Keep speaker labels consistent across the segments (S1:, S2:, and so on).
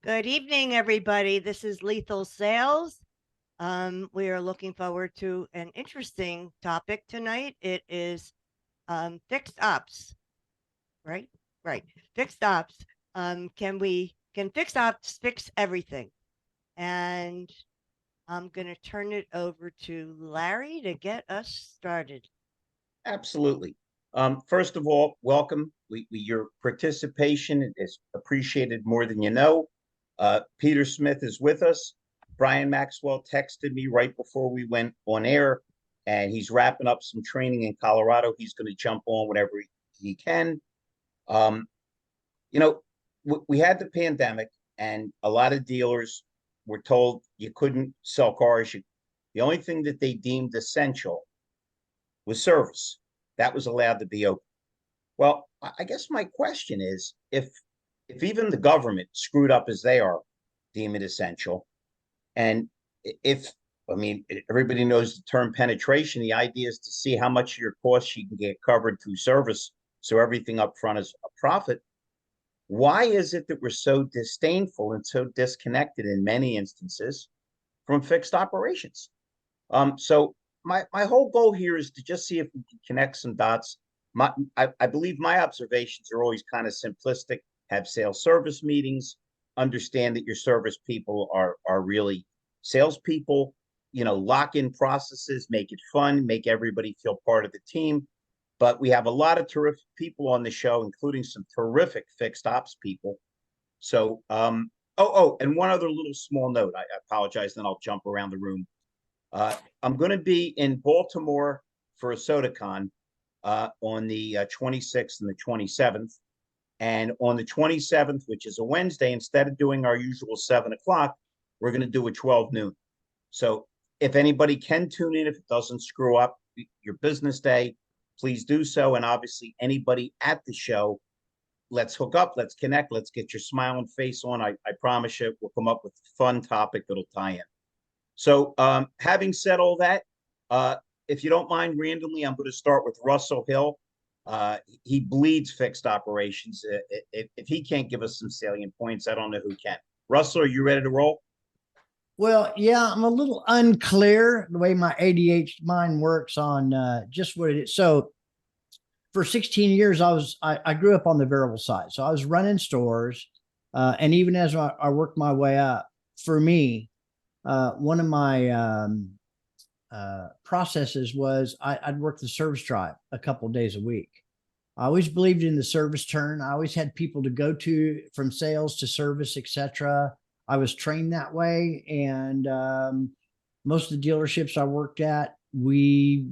S1: Good evening, everybody. This is Lethal Sales. We are looking forward to an interesting topic tonight. It is fixed ops, right? Right. Fixed ops. Can fixed ops fix everything? And I'm going to turn it over to Larry to get us started.
S2: Absolutely. First of all, welcome. Your participation is appreciated more than you know. Peter Smith is with us. Brian Maxwell texted me right before we went on air, and he's wrapping up some training in Colorado. He's going to jump on whenever he can. Um, you know, we had the pandemic, and a lot of dealers were told you couldn't sell cars. The only thing that they deemed essential was service. That was allowed to be open. Well, I guess my question is if even the government screwed up as they are, deem it essential, and if I mean everybody knows the term penetration, the idea is to see how much of your costs you can get covered through service, so everything up front is a profit. Why is it that we're so disdainful and so disconnected in many instances from fixed operations? So my whole goal here is to just see if we can connect some dots. I believe my observations are always kind of simplistic. Have sales service meetings, understand that your service people are really salespeople. Lock in processes, make it fun, make everybody feel part of the team. But we have a lot of terrific people on the show, including some terrific fixed ops people. So, and one other little small note. I apologize, then I'll jump around the room. I'm going to be in Baltimore for a SodaCon on the 26th and the 27th. And on the 27th, which is a Wednesday, instead of doing our usual 7 o'clock, we're going to do a 12 noon. So if anybody can tune in, if it doesn't screw up your business day, please do so. And obviously, anybody at the show, let's hook up, let's connect, let's get your smiling face on. I promise you, we'll come up with a fun topic that'll tie in. So having said all that, if you don't mind, randomly, I'm going to start with Russell Hill. He bleeds fixed operations. If he can't give us some salient points, I don't know who can. Russell, are you ready to roll?
S3: Well, yeah, I'm a little unclear the way my ADHD mind works on just what it is. So for 16 years, I grew up on the variable side. So I was running stores. And even as I worked my way up, for me, one of my processes was I'd work the service drive a couple of days a week. I always believed in the service turn. I always had people to go to from sales to service, etc. I was trained that way, and most of the dealerships I worked at, it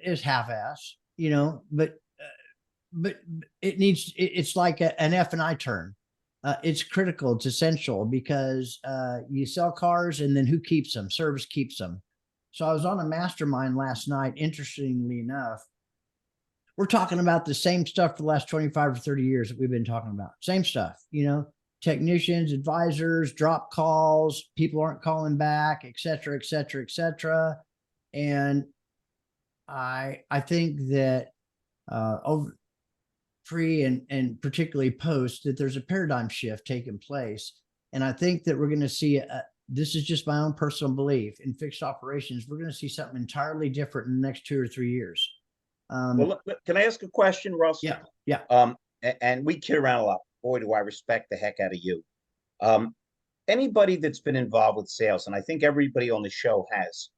S3: was half-ass, but it's like an F&I turn. It's critical. It's essential because you sell cars and then who keeps them? Service keeps them. So I was on a mastermind last night. Interestingly enough, we're talking about the same stuff for the last 25 or 30 years that we've been talking about. Same stuff, technicians, advisors, drop calls, people aren't calling back, et cetera, et cetera, et cetera. And I think that over pre and particularly post that there's a paradigm shift taking place. And I think that we're going to see, this is just my own personal belief, in fixed operations, we're going to see something entirely different in the next 2 or 3 years.
S2: Well, can I ask a question, Russell?
S3: Yeah. Yeah.
S2: And we kid around a lot. Boy, do I respect the heck out of you. Anybody that's been involved with sales, and I think everybody on the show has,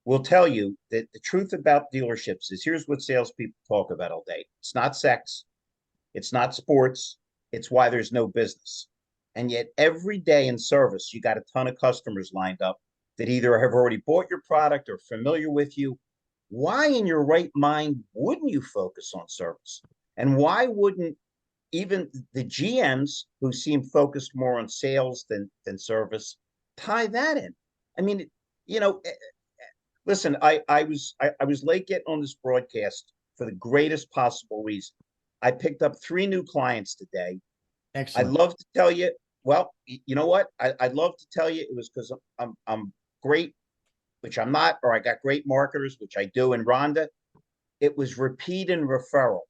S2: will tell you that the truth about dealerships is here's what salespeople talk about all day. It's not sex. It's not sports. It's why there's no business. And yet every day in service, you got a ton of customers lined up that either have already bought your product or familiar with you. Why in your right mind wouldn't you focus on service? And why wouldn't even the GMs who seem focused more on sales than service tie that in? I mean, listen, I was late getting on this broadcast for the greatest possible reason. I picked up 3 new clients today. I'd
S3: Excellent.
S2: love to tell you. Well, you know what? I'd love to tell you it was because I'm great, which I'm not, or I got great marketers, which I do in Rhonda. It was repeat and referral.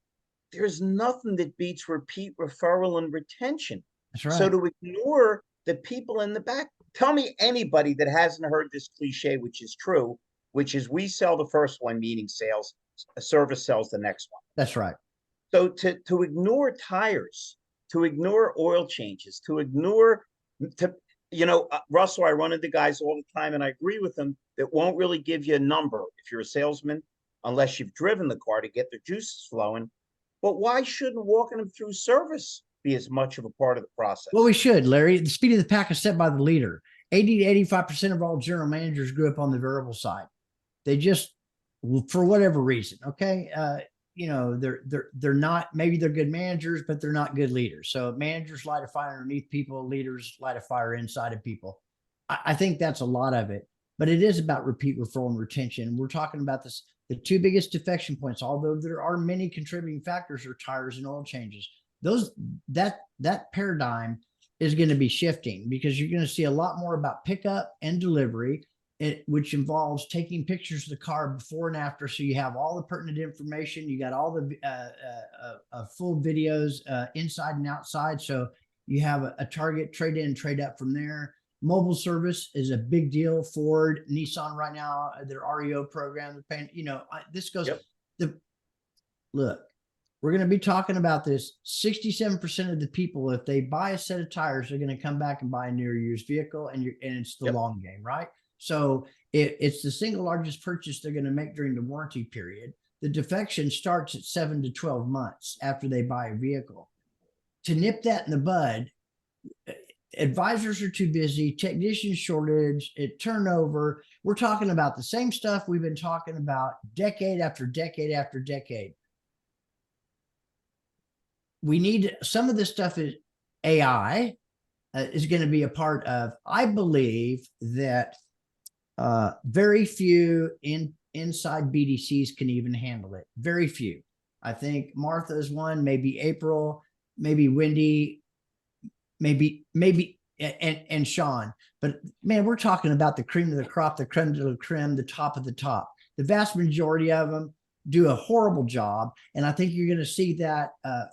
S2: There's nothing that beats repeat, referral, and retention.
S3: That's right.
S2: So to ignore the people in the back, tell me anybody that hasn't heard this cliche, which is true, which is we sell the first one, meaning sales, a service sells the next one.
S3: That's right.
S2: So to ignore tires, to ignore oil changes, to ignore, Russell, I run into guys all the time, and I agree with them, that won't really give you a number if you're a salesman, unless you've driven the car to get their juices flowing. But why shouldn't walking them through service be as much of a part of the process?
S3: Well, we should, Larry. The speed of the pack is set by the leader. 80 to 85% of all general managers grew up on the variable side. They just, for whatever reason, okay, they're not, maybe they're good managers, but they're not good leaders. So managers light a fire underneath people, leaders light a fire inside of people. I think that's a lot of it, but it is about repeat, referral, and retention. We're talking about this. The two biggest defection points, although there are many contributing factors, are tires and oil changes. That paradigm is going to be shifting, because you're going to see a lot more about pickup and delivery, which involves taking pictures of the car before and after. So you have all the pertinent information. You got all the full videos inside and outside. So you have a target, trade in, trade up from there. Mobile service is a big deal. Ford, Nissan right now, their REO program, they're paying, this goes, look, we're going to be talking about this. 67% of the people, if they buy a set of tires, are going to come back and buy a near used vehicle, and it's the long game, right? So it's the single largest purchase they're going to make during the warranty period. The defection starts at 7 to 12 months after they buy a vehicle. To nip that in the bud, advisors are too busy, technician shortage, turnover. We're talking about the same stuff we've been talking about decade after decade after decade. We need some of this stuff. Is AI is going to be a part of. I believe that very few inside BDCs can even handle it. Very few. I think Martha's one, maybe April, maybe Wendy, maybe and Shawn. But man, we're talking about the cream of the crop, the creme de la creme, the top of the top. The vast majority of them do a horrible job, and I think you're going to see that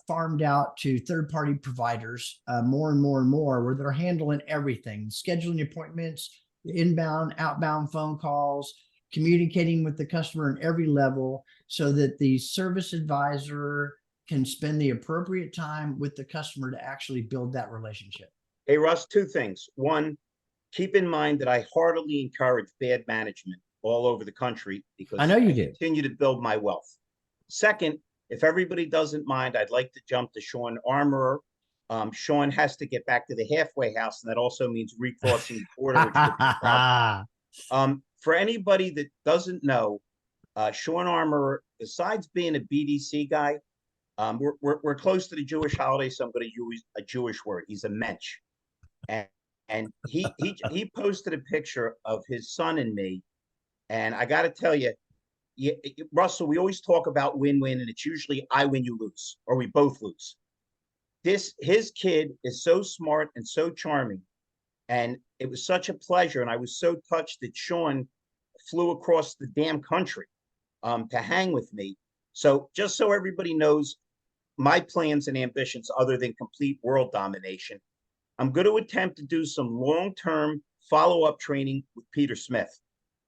S3: farmed out to third-party providers more and more and more, where they're handling everything, scheduling appointments, inbound, outbound phone calls, communicating with the customer at every level, so that the service advisor can spend the appropriate time with the customer to actually build that relationship.
S2: Hey, Russ, two things. One, keep in mind that I heartily encourage bad management all over the country, because
S3: I know you do.
S2: Continue to build my wealth. Second, if everybody doesn't mind, I'd like to jump to Shawn Armorer. Shawn has to get back to the halfway house, and that also means recrossing the border, which could be a problem. For anybody that doesn't know, Shawn Armorer, besides being a BDC guy, we're close to the Jewish holiday, so I'm going to use a Jewish word. He's a mensch, and he posted a picture of his son and me, and I got to tell you, Russell, we always talk about win-win, and it's usually I win, you lose, or we both lose. His kid is so smart and so charming, and it was such a pleasure, and I was so touched that Shawn flew across the damn country to hang with me. So just so everybody knows my plans and ambitions, other than complete world domination, I'm going to attempt to do some long-term follow-up training with Peter Smith,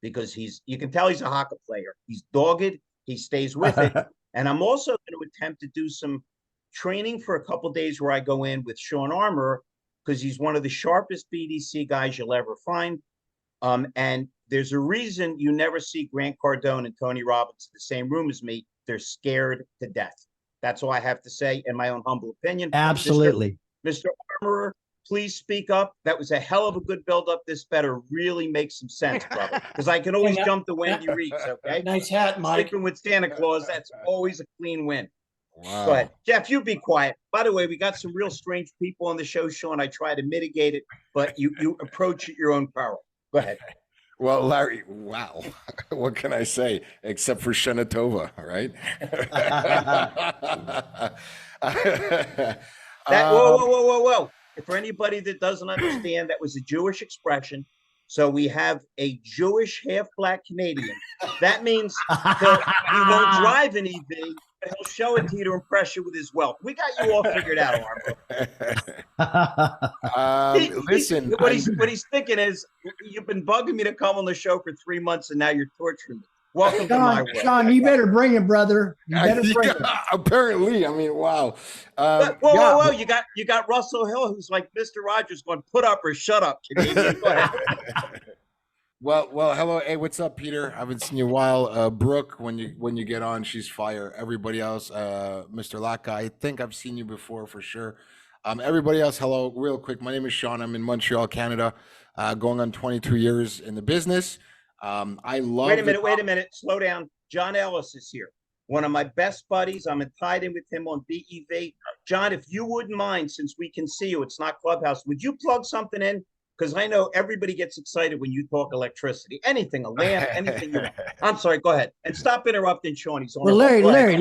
S2: because you can tell he's a hockey player. He's dogged. He stays with it. And I'm also going to attempt to do some training for a couple of days where I go in with Shawn Armorer, because he's one of the sharpest BDC guys you'll ever find. And there's a reason you never see Grant Cardone and Tony Robbins in the same room as me. They're scared to death. That's all I have to say, in my own humble opinion.
S3: Absolutely.
S2: Mr. Armorer, please speak up. That was a hell of a good build-up. This better really make some sense, brother, because I can always jump to Wendy Reeves, okay?
S4: Nice hat, Mike.
S2: Sleeping with Santa Claus, that's always a clean win.
S5: Wow.
S2: Go ahead. Jeff, you be quiet. By the way, we got some real strange people on the show, Shawn. I try to mitigate it, but you approach at your own peril. Go ahead.
S5: Well, Larry, wow. What can I say except for Shana Tova, right?
S2: Whoa. For anybody that doesn't understand, that was a Jewish expression. So we have a Jewish half-black Canadian. That means he won't drive an EV, He'll show it to you to impress you with his wealth. We got you all figured out, Armo.
S5: Listen,
S2: What he's thinking is, you've been bugging me to come on the show for 3 months, and now you're torturing me. Welcome to my
S3: Sean,
S2: world.
S3: Sean, you better bring it, brother. You better bring it.
S5: apparently, I mean, wow.
S2: Whoa! You got Russell Hill, who's like Mr. Rogers, going, put up or shut up, Canadian. Go ahead.
S5: Well, hello. Hey, what's up, Peter? I haven't seen you in a while. Brooke, when you get on, she's fire. Everybody else, Mr. Latka, I think I've seen you before for sure. Everybody else, hello. Real quick, my name is Shawn. I'm in Montreal, Canada, going on 22 years in the business. I love.
S2: Wait a minute. Slow down. John Ellis is here. One of my best buddies. I'm tied in with him on BEV. John, if you wouldn't mind, since we can see you, it's not Clubhouse. Would you plug something in? Because I know everybody gets excited when you talk electricity. Anything, a lamp, anything you want. I'm sorry, go ahead. And stop interrupting Sean. He's on.
S3: Well, Larry,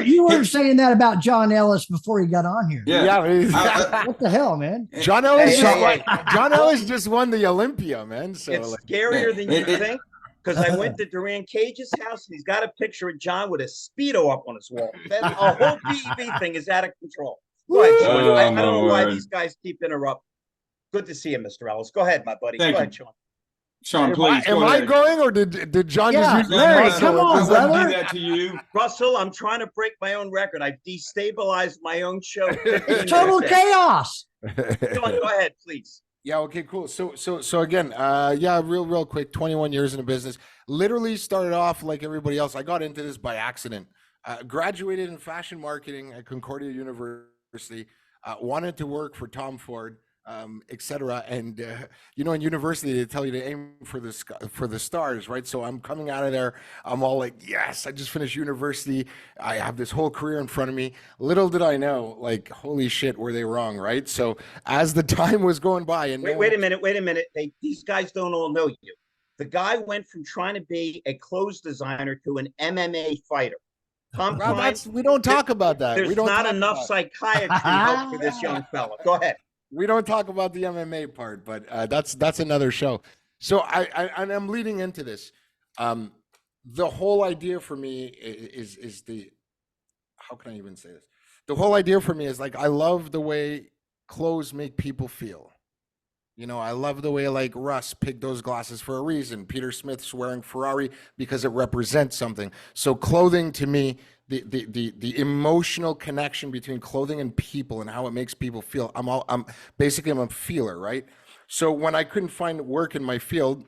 S3: you were saying that about John Ellis before he got on here.
S5: Yeah.
S3: What the hell, man?
S5: John Ellis, John Ellis just won the Olympia, man. So
S2: it's scarier than you think. Because I went to Durran Cage's house, and he's got a picture of John with a Speedo up on his wall. Then the whole BEV thing is out of control. Go ahead, Sean. I don't know why these guys keep interrupting. Good to see you, Mr. Ellis. Go ahead, my buddy.
S4: Thank
S2: Go
S4: you.
S2: ahead, Sean.
S4: Sean, please.
S5: Am I going, or did John
S3: Yeah,
S5: just use
S3: Larry,
S5: my
S3: come on,
S4: I
S3: brother.
S4: wouldn't do that to you.
S2: Russell, I'm trying to break my own record. I've destabilized my own show. 15
S3: Total
S2: minutes in.
S3: chaos.
S2: Sean, go ahead, please.
S5: Yeah. Okay. Cool. So again, real quick. 21 years in the business. Literally started off like everybody else. I got into this by accident. Graduated in fashion marketing at Concordia University. Wanted to work for Tom Ford, etc. And in university they tell you to aim for the stars, right? So I'm coming out of there. I'm all like, yes, I just finished university. I have this whole career in front of me. Little did I know, like, holy shit, were they wrong, right? So as the time was going by, and
S2: wait a minute. These guys don't all know you. The guy went from trying to be a clothes designer to an MMA fighter. Tom Kline,
S5: we don't talk about that.
S2: There's
S5: We don't
S2: not
S5: talk
S2: enough
S5: about
S2: psychiatry help for this young fella. Go ahead.
S5: We don't talk about the MMA part, but that's another show. So I'm leading into this. The whole idea for me is the, how can I even say this? The whole idea for me is, like, I love the way clothes make people feel. I love the way, like, Russ picked those glasses for a reason. Peter Smith's wearing Ferrari because it represents something. So clothing, to me, the emotional connection between clothing and people and how it makes people feel. I'm a feeler, right? So when I couldn't find work in my field,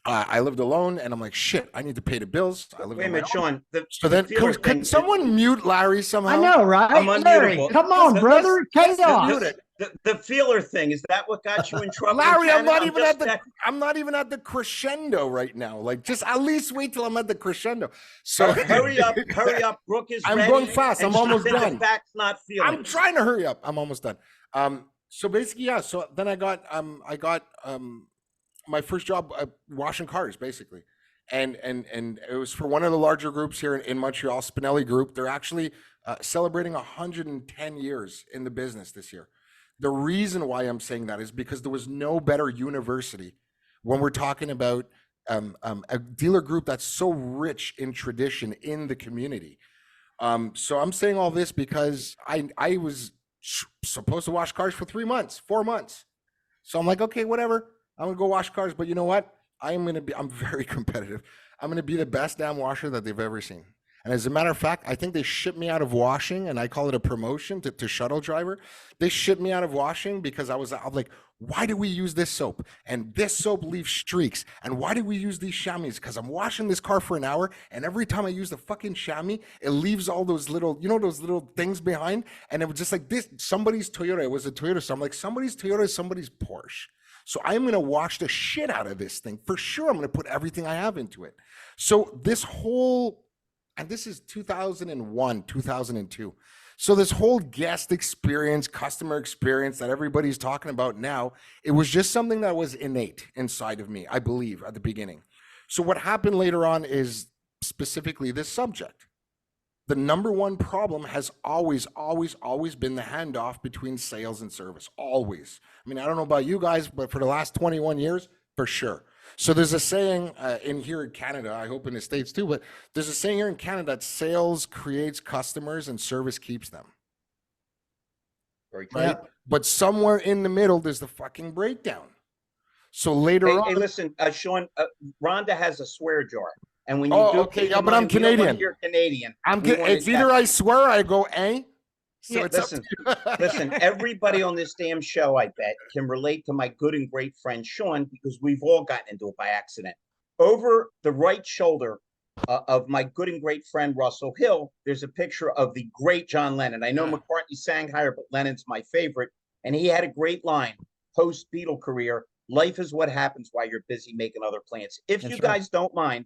S5: I lived alone, and I'm like, shit, I need to pay the bills.
S2: Wait a minute, Sean.
S5: Could someone mute Larry somehow?
S3: I know, right?
S2: I'm
S3: Larry,
S2: unmutable.
S3: come on, brother. Chaos.
S2: The feeler thing, is that what got you in trouble?
S5: Larry, I'm not
S2: even
S5: at the crescendo right now. Like, just at least wait till I'm at the crescendo. So
S2: hurry up. Brooke is
S5: I'm
S2: ready,
S5: going fast.
S2: and
S5: I'm
S2: she's
S5: almost
S2: into
S5: done.
S2: Facts, not feelings.
S5: I'm trying to hurry up. I'm almost done. So basically, yeah. So then I got my first job washing cars, basically. And it was for one of the larger groups here in Montreal, Spinelli Group. They're actually celebrating 110 years in the business this year. The reason why I'm saying that is because there was no better university when we're talking about a dealer group that's so rich in tradition in the community. So I'm saying all this because I was supposed to wash cars for 3 months, 4 months. So I'm like, okay, whatever. I'm gonna go wash cars, but you know what? I'm very competitive. I'm gonna be the best damn washer that they've ever seen. And as a matter of fact, I think they shipped me out of washing, and I call it a promotion to shuttle driver. They shipped me out of washing because I'm like, why do we use this soap? And this soap leaves streaks. And why do we use these chamois? Because I'm washing this car for an hour, and every time I use the fucking chamois, it leaves all those little, those little things behind. And it was just like this, somebody's Toyota. It was a Toyota. So I'm like, somebody's Toyota is somebody's Porsche. So I'm going to wash the shit out of this thing. For sure, I'm going to put everything I have into it. So this whole, and this is 2001, 2002. So this whole guest experience, customer experience that everybody's talking about now, it was just something that was innate inside of me, I believe, at the beginning. So what happened later on is specifically this subject. The number one problem has always been the handoff between sales and service. Always. I mean, I don't know about you guys, but for the last 21 years, for sure. So there's a saying in here in Canada, I hope in the States too, but there's a saying here in Canada that sales creates customers and service keeps them.
S2: Very true.
S5: Right? But somewhere in the middle, there's the fucking breakdown. So later
S2: Hey,
S5: on,
S2: hey, listen, Sean, Rhonda has a swear jar. And when you
S5: Oh,
S2: do,
S5: okay,
S2: keep
S5: yeah,
S2: in
S5: but I'm
S2: mind, we don't wanna
S5: Canadian.
S2: hear Canadian.
S5: it's either I swear or I go, eh? So
S1: Yeah.
S5: it's up
S2: Listen,
S5: to you.
S2: Listen, everybody on this damn show, I bet, can relate to my good and great friend Sean, because we've all gotten into it by accident. Over the right shoulder of my good and great friend Russell Hill, there's a picture of the great John Lennon. I know
S5: Yeah.
S2: McCartney sang higher, but Lennon's my favorite. And he had a great line post Beatle career: life is what happens while you're busy making other plans. If
S3: That's
S2: you
S3: right.
S2: guys don't mind,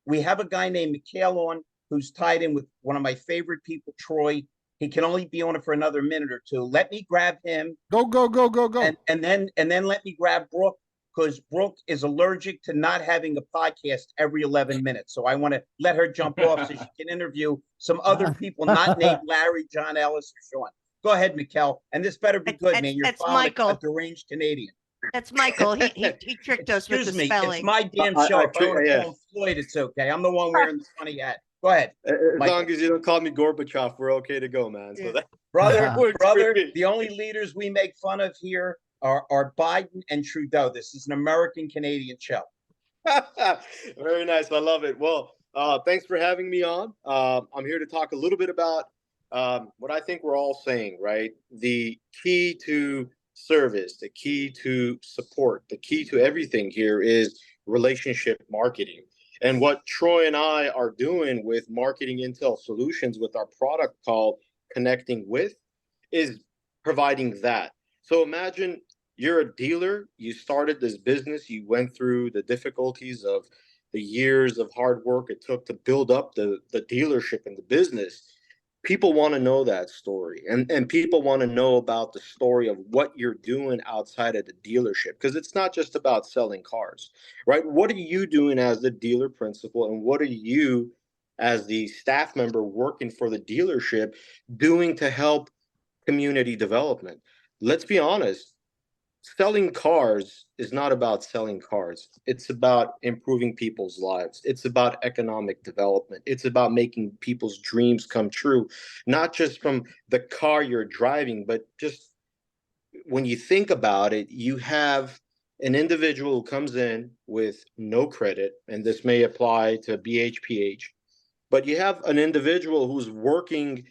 S2: we have a guy named Mikael on, who's tied in with one of my favorite people, Troy. He can only be on it for another minute or two. Let me grab him,
S5: Go, go, go, go, go.
S2: and then let me grab Brooke, because Brooke is allergic to not having a podcast every 11 minutes. So I want to let her jump off so she can interview some other people not named Larry, John, Ellis, or Sean. Go ahead, Mikael. And this better be good, man. You're
S1: That's
S2: following
S1: Michael.
S2: a deranged Canadian.
S1: That's Michael. He tricked us with
S2: Excuse
S1: the
S2: me.
S1: spelling.
S2: It's my damn
S6: I-
S2: show.
S6: I
S2: If I want to
S6: treat-
S2: call him Floyd, it's okay. I'm the one wearing the funny hat. Go ahead.
S6: As
S2: Michael.
S6: long as you don't call me Gorbachev, we're okay to go, man. So
S1: Yeah.
S6: that
S2: Brother,
S6: works
S2: brother,
S6: for me.
S2: the only leaders we make fun of here are Biden and Trudeau. This is an American-Canadian show.
S6: Very nice. I love it. Well, thanks for having me on. I'm here to talk a little bit about what I think we're all saying, right? The key to service, the key to support, the key to everything here is relationship marketing. And what Troy and I are doing with Marketing Intel Solutions with our product called Connecting With is providing that. So imagine you're a dealer, you started this business, you went through the difficulties of the years of hard work it took to build up the dealership and the business. People want to know that story, and people want to know about the story of what you're doing outside of the dealership, because it's not just about selling cars, right? What are you doing as the dealer principal, and what are you as the staff member working for the dealership doing to help community development? Let's be honest. Selling cars is not about selling cars. It's about improving people's lives. It's about economic development. It's about making people's dreams come true, not just from the car you're driving, but just when you think about it, you have an individual who comes in with no credit, and this may apply to BHPH, but you have an individual who's working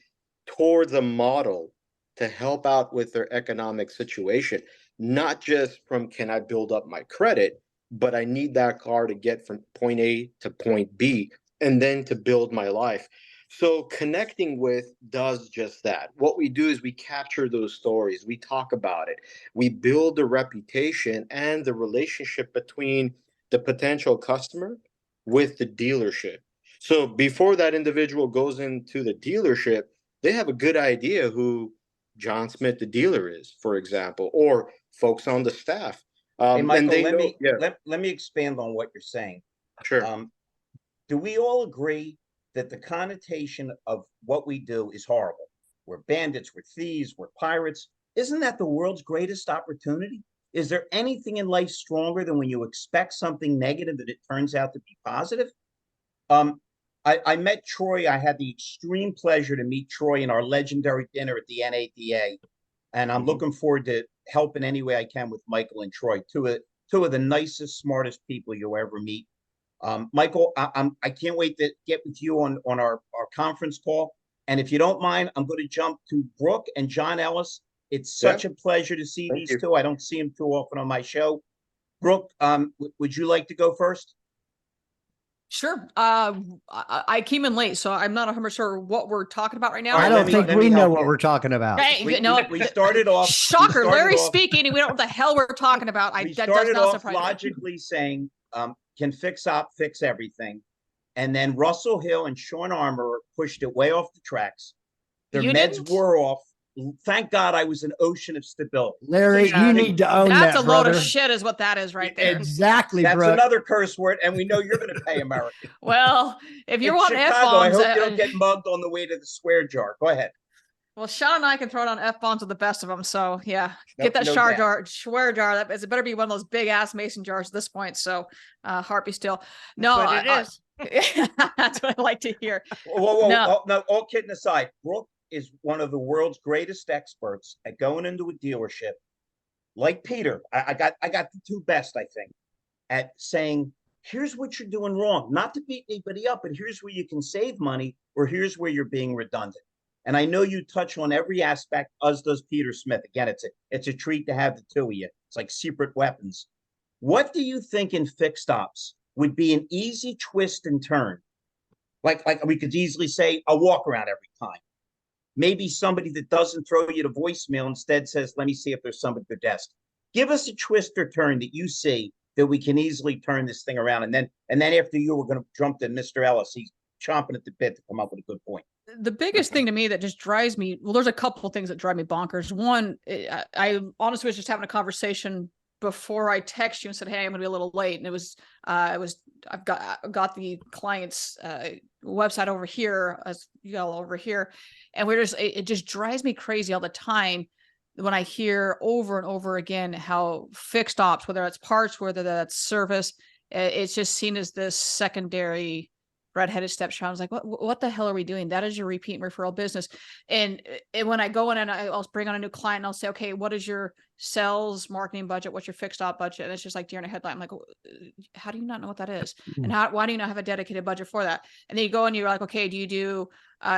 S6: towards a model to help out with their economic situation. Not just from, can I build up my credit, but I need that car to get from point A to point B, and then to build my life. So Connecting With does just that. What we do is we capture those stories, we talk about it, we build the reputation and the relationship between the potential customer with the dealership. So before that individual goes into the dealership, they have a good idea who John Smith, the dealer, is, for example, or folks on the staff.
S2: Hey,
S6: And
S2: Michael,
S6: they
S2: let
S6: know,
S2: me
S6: yeah,
S2: let me expand on what you're saying.
S6: sure.
S2: Do we all agree that the connotation of what we do is horrible? We're bandits, we're thieves, we're pirates. Isn't that the world's greatest opportunity? Is there anything in life stronger than when you expect something negative that it turns out to be positive? I met Troy. I had the extreme pleasure to meet Troy in our legendary dinner at the NADA, and I'm looking forward to helping any way I can with Michael and Troy, two of the nicest, smartest people you'll ever meet. Michael, I can't wait to get with you on our conference call. And if you don't mind, I'm going to jump to Brooke and John Ellis. It's such a pleasure to see
S6: Thank
S2: these
S6: you.
S2: two. I don't see them too often on my show. Brooke, would you like to go first?
S7: Sure. I came in late, so I'm not 100% sure what we're talking about right now.
S2: All right,
S3: I
S2: let
S3: don't
S2: me-
S3: think
S2: let
S3: we
S2: me
S3: know
S2: help
S3: what
S2: you.
S3: we're talking about.
S7: Hey,
S2: We,
S7: you know
S2: we,
S7: what?
S2: we started off. we
S7: Shocker,
S2: started
S7: Larry
S2: off-
S7: speaking, and we don't know what the hell we're talking about.
S2: We
S7: That does
S2: started
S7: not
S2: off
S7: surprise me.
S2: logically saying, can fix op fix everything? And then Russell Hill and Shawn Armorer pushed it way off the tracks. Their
S7: You
S2: meds
S7: didn't?
S2: were off. Thank God I was an ocean of stability.
S3: Larry, you need to own
S7: That's
S3: that,
S7: a load
S3: brother.
S7: of shit, is what that is right there.
S3: Exactly,
S2: That's
S3: Brooke.
S2: another curse word, and we know you're going to pay American.
S7: Well, if you're
S2: It's
S7: wanting
S2: Chicago. I
S7: F-bombs,
S2: hope you don't get mugged on the way to the swear jar. Go ahead.
S7: Well, Shawn and I can throw down F-bombs with the best of them. So yeah,
S2: No-
S7: get that
S2: no
S7: Scherer
S2: doubt.
S7: jar, Scherer jar. It better be one of those big ass mason jars at this point. So heart be still. No,
S1: That's what it is.
S7: that's what I like to hear.
S2: Whoa,
S7: No.
S2: oh, no, all kidding aside, Brooke is one of the world's greatest experts at going into a dealership. Like Peter, I got the two best, I think, at saying, here's what you're doing wrong. Not to beat anybody up, but here's where you can save money, or here's where you're being redundant. And I know you touch on every aspect, as does Peter Smith. Again, it's a treat to have the two of you. It's like secret weapons. What do you think in fixed ops would be an easy twist and turn? Like we could easily say a walk around every time. Maybe somebody that doesn't throw you to voicemail instead says, let me see if there's somebody at their desk. Give us a twist or turn that you see that we can easily turn this thing around. And then after you, we're going to jump to Mr. Ellis. He's chomping at the bit to come up with a good point.
S7: The biggest thing to me that just drives me, well, there's a couple of things that drive me bonkers. One, I honestly was just having a conversation before I text you and said, hey, I'm gonna be a little late. And I've got the client's website over here, as you all over here. And it just drives me crazy all the time when I hear over and over again how fixed ops, whether that's parts, whether that's service, it's just seen as this secondary redheaded stepchild. I was like, what the hell are we doing? That is your repeat and referral business. And when I go in and I'll bring on a new client and I'll say, okay, what is your sales marketing budget? What's your fixed op budget? And it's just like deer in a headlight. I'm like, how do you not know what that is? And why do you not have a dedicated budget for that? And then you go and you're like, okay, do you do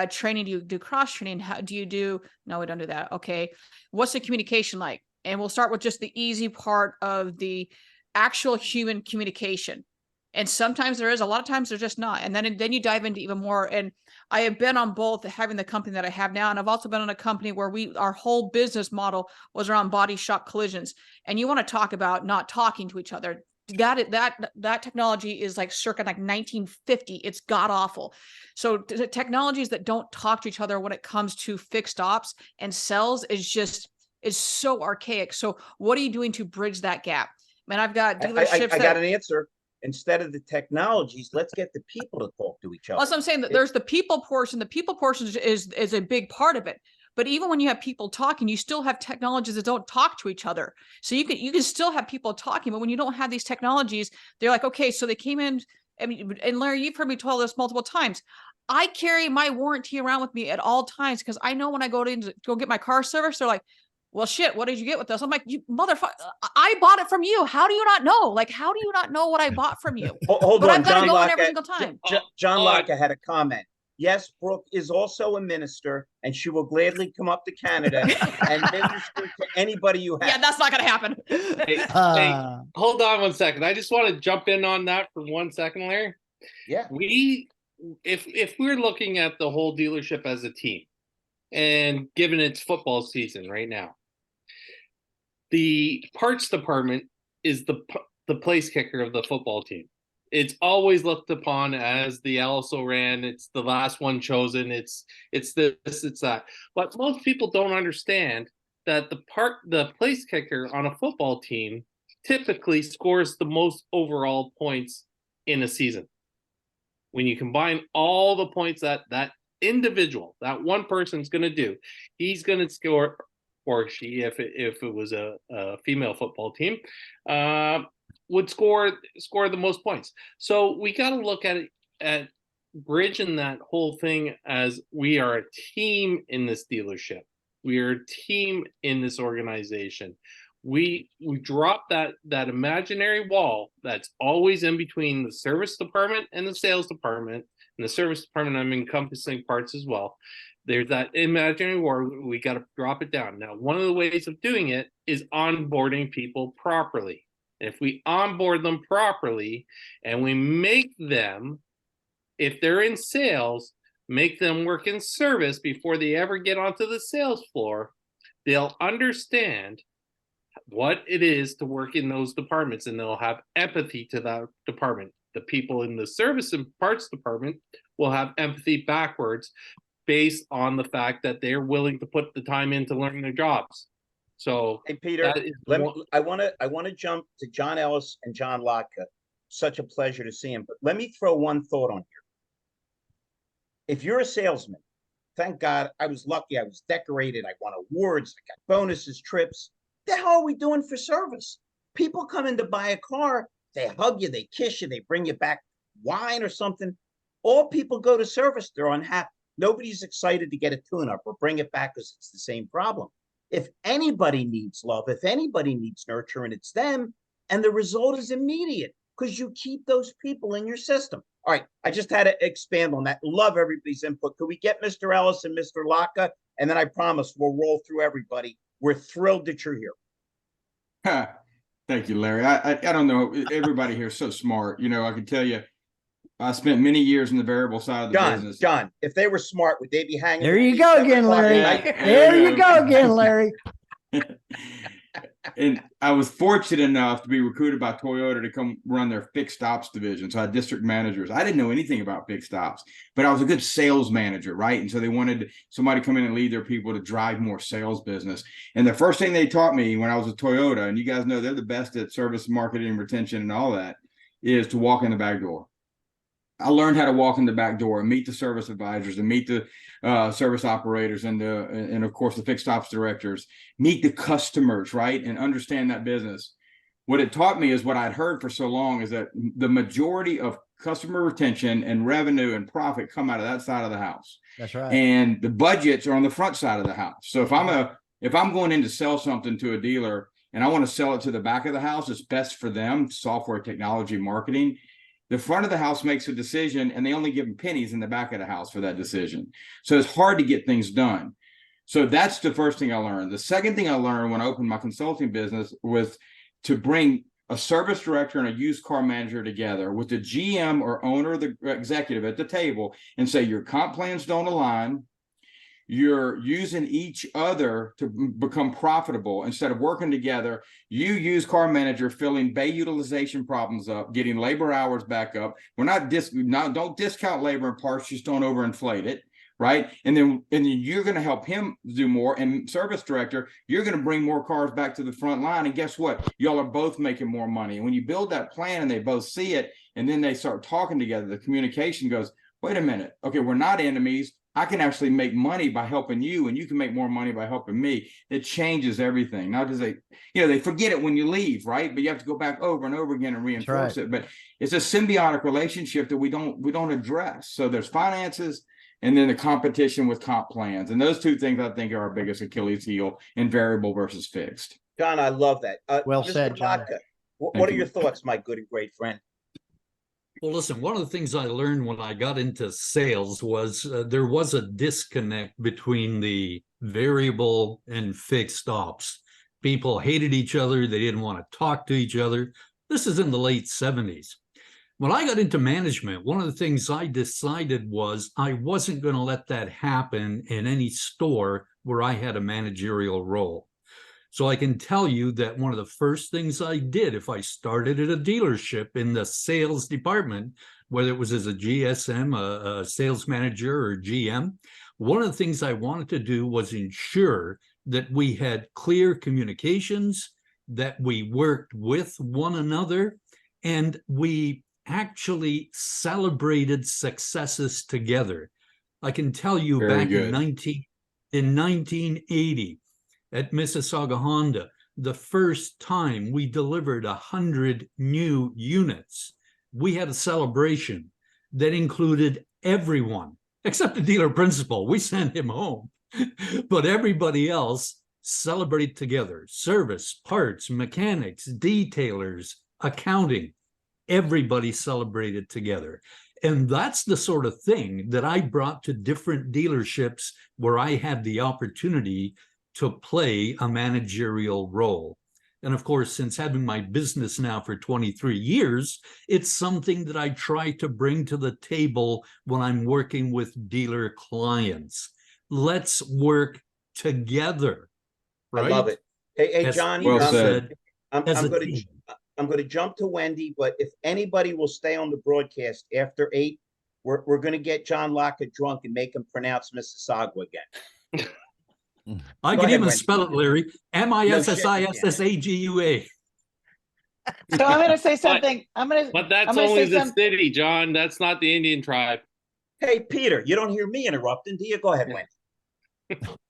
S7: training? Do you do cross training? How do you do? No, we don't do that. Okay. What's the communication like? And we'll start with just the easy part of the actual human communication. And sometimes there is, a lot of times there's just not. And then you dive into even more. And I have been on both, having the company that I have now. And I've also been on a company where our whole business model was around body shop collisions. And you want to talk about not talking to each other. That technology is like circa like 1950. It's god awful. So technologies that don't talk to each other when it comes to fixed ops and sales is so archaic. So what are you doing to bridge that gap? Man, I've got dealerships.
S2: I got an answer. Instead of the technologies, let's get the people to talk to each other.
S7: Well, so I'm saying that there's the people portion. The people portion is a big part of it. But even when you have people talking, you still have technologies that don't talk to each other. So you can still have people talking, but when you don't have these technologies, they're like, okay, so they came in. I mean, and Larry, you've heard me tell this multiple times. I carry my warranty around with me at all times because I know when I go to go get my car service, they're like, well, shit, what did you get with this? I'm like, you motherfucker, I bought it from you. How do you not know? Like, how do you not know what I bought from you?
S2: Hold
S7: but
S2: on,
S7: I've got to
S2: John
S7: go in
S2: Latka,
S7: every single time.
S2: John Latka had a comment. Yes, Brooke is also a minister, and she will gladly come up to Canada and minister to anybody you have.
S7: Yeah, that's not going to happen.
S8: Hey, hold on 1 second. I just want to jump in on that for 1 second, Larry.
S2: Yeah.
S8: If we're looking at the whole dealership as a team, and given it's football season right now, the parts department is the place kicker of the football team. It's always looked upon as the Ellis ran. It's the last one chosen. It's this, it's that. But most people don't understand that the place kicker on a football team typically scores the most overall points in a season. When you combine all the points that individual, that one person's going to do, he's going to score, or she, if it was a female football team, would score the most points. So we got to look at bridging that whole thing as we are a team in this dealership. We are a team in this organization. We drop that imaginary wall that's always in between the service department and the sales department. In the service department, I'm encompassing parts as well. There's that imaginary war. We got to drop it down. Now, one of the ways of doing it is onboarding people properly. If we onboard them properly and we make them, if they're in sales, make them work in service before they ever get onto the sales floor, they'll understand what it is to work in those departments, and they'll have empathy to that department. The people in the service and parts department will have empathy backwards based on the fact that they're willing to put the time in to learn their jobs. So,
S2: hey, Peter, I want to jump to John Ellis and John Latka. Such a pleasure to see him. But let me throw one thought on here. If you're a salesman thank God, I was lucky. I was decorated. I won awards. I got bonuses, trips. The hell are we doing for service? People come in to buy a car. They hug you. They kiss you. They bring you back wine or something. All people go to service. They're unhappy. Nobody's excited to get a tune-up or bring it back because it's the same problem. If anybody needs love, if anybody needs nurturing, it's them. And the result is immediate because you keep those people in your system. All right, I just had to expand on that. Love everybody's input. Could we get Mr. Ellis and Mr. Latka? And then I promise we'll roll through everybody. We're thrilled that you're here.
S4: Thank you, Larry. I don't know. Everybody here is so smart. You know, I can tell you, I spent many years in the variable side of the business.
S2: John, if they were smart, would they be hanging?
S3: There you go again, Larry.
S4: Yeah.
S3: There you go again, Larry.
S4: And I was fortunate enough to be recruited by Toyota to come run their fixed ops division. So I had district managers. I didn't know anything about fixed ops, but I was a good sales manager, right? And so they wanted somebody to come in and lead their people to drive more sales business. And the first thing they taught me when I was with Toyota, and you guys know they're the best at service, marketing, retention, and all that, is to walk in the back door. I learned how to walk in the back door and meet the service advisors and meet the service operators and of course the fixed ops directors, meet the customers, right, and understand that business. What it taught me is what I'd heard for so long is that the majority of customer retention and revenue and profit come out of that side of the house.
S3: That's right.
S4: And the budgets are on the front side of the house. So if I'm going in to sell something to a dealer and I want to sell it to the back of the house, it's best for them, software, technology, marketing. The front of the house makes a decision and they only give them pennies in the back of the house for that decision. So it's hard to get things done. So that's the first thing I learned. The second thing I learned when I opened my consulting business was to bring a service director and a used car manager together with the GM or owner, the executive at the table, and say your comp plans don't align. You're using each other to become profitable instead of working together. You use car manager filling bay utilization problems up, getting labor hours back up. We're don't discount labor and parts, just don't overinflate it, right? And then you're going to help him do more. And service director, you're going to bring more cars back to the front line. And guess what? Y'all are both making more money. And when you build that plan and they both see it, and then they start talking together, the communication goes, wait a minute. Okay, we're not enemies. I can actually make money by helping you, and you can make more money by helping me. It changes everything. Not because they forget it when you leave, right? But you have to go back over and over again and reinforce it. But it's a symbiotic relationship that we don't address. So there's finances, and then the competition with comp plans, and those two things I think are our biggest Achilles heel in variable versus fixed.
S2: John, I love that.
S3: Well
S2: Mr.
S3: said, John.
S2: Latka, what are your thoughts, my good and great friend?
S9: Well, listen, one of the things I learned when I got into sales was there was a disconnect between the variable and fixed ops. People hated each other. They didn't want to talk to each other. This is in the late 70s. When I got into management, one of the things I decided was I wasn't going to let that happen in any store where I had a managerial role. So I can tell you that one of the first things I did if I started at a dealership in the sales department, whether it was as a GSM, a sales manager, or GM, one of the things I wanted to do was ensure that we had clear communications, that we worked with one another, and we actually celebrated successes together. I can tell you back in 1980, at Mississauga Honda, the first time we delivered 100 new units, we had a celebration that included everyone, except the dealer principal. We sent him home, but everybody else celebrated together. Service, parts, mechanics, detailers, accounting, everybody celebrated together. And that's the sort of thing that I brought to different dealerships where I had the opportunity to play a managerial role. And of course, since having my business now for 23 years, it's something that I try to bring to the table when I'm working with dealer clients. Let's work together. Right?
S2: I love it. Hey, John,
S4: well said.
S2: I'm going to jump to Wendy, but if anybody will stay on the broadcast after 8, we're going to get John Latka drunk and make him pronounce Mississauga again.
S9: I can even spell it, Larry. Mississagua.
S10: So I'm going to say something.
S8: But that's only the city, John. That's not the Indian tribe.
S2: Hey, Peter, you don't hear me interrupting, do you? Go ahead, Wendy.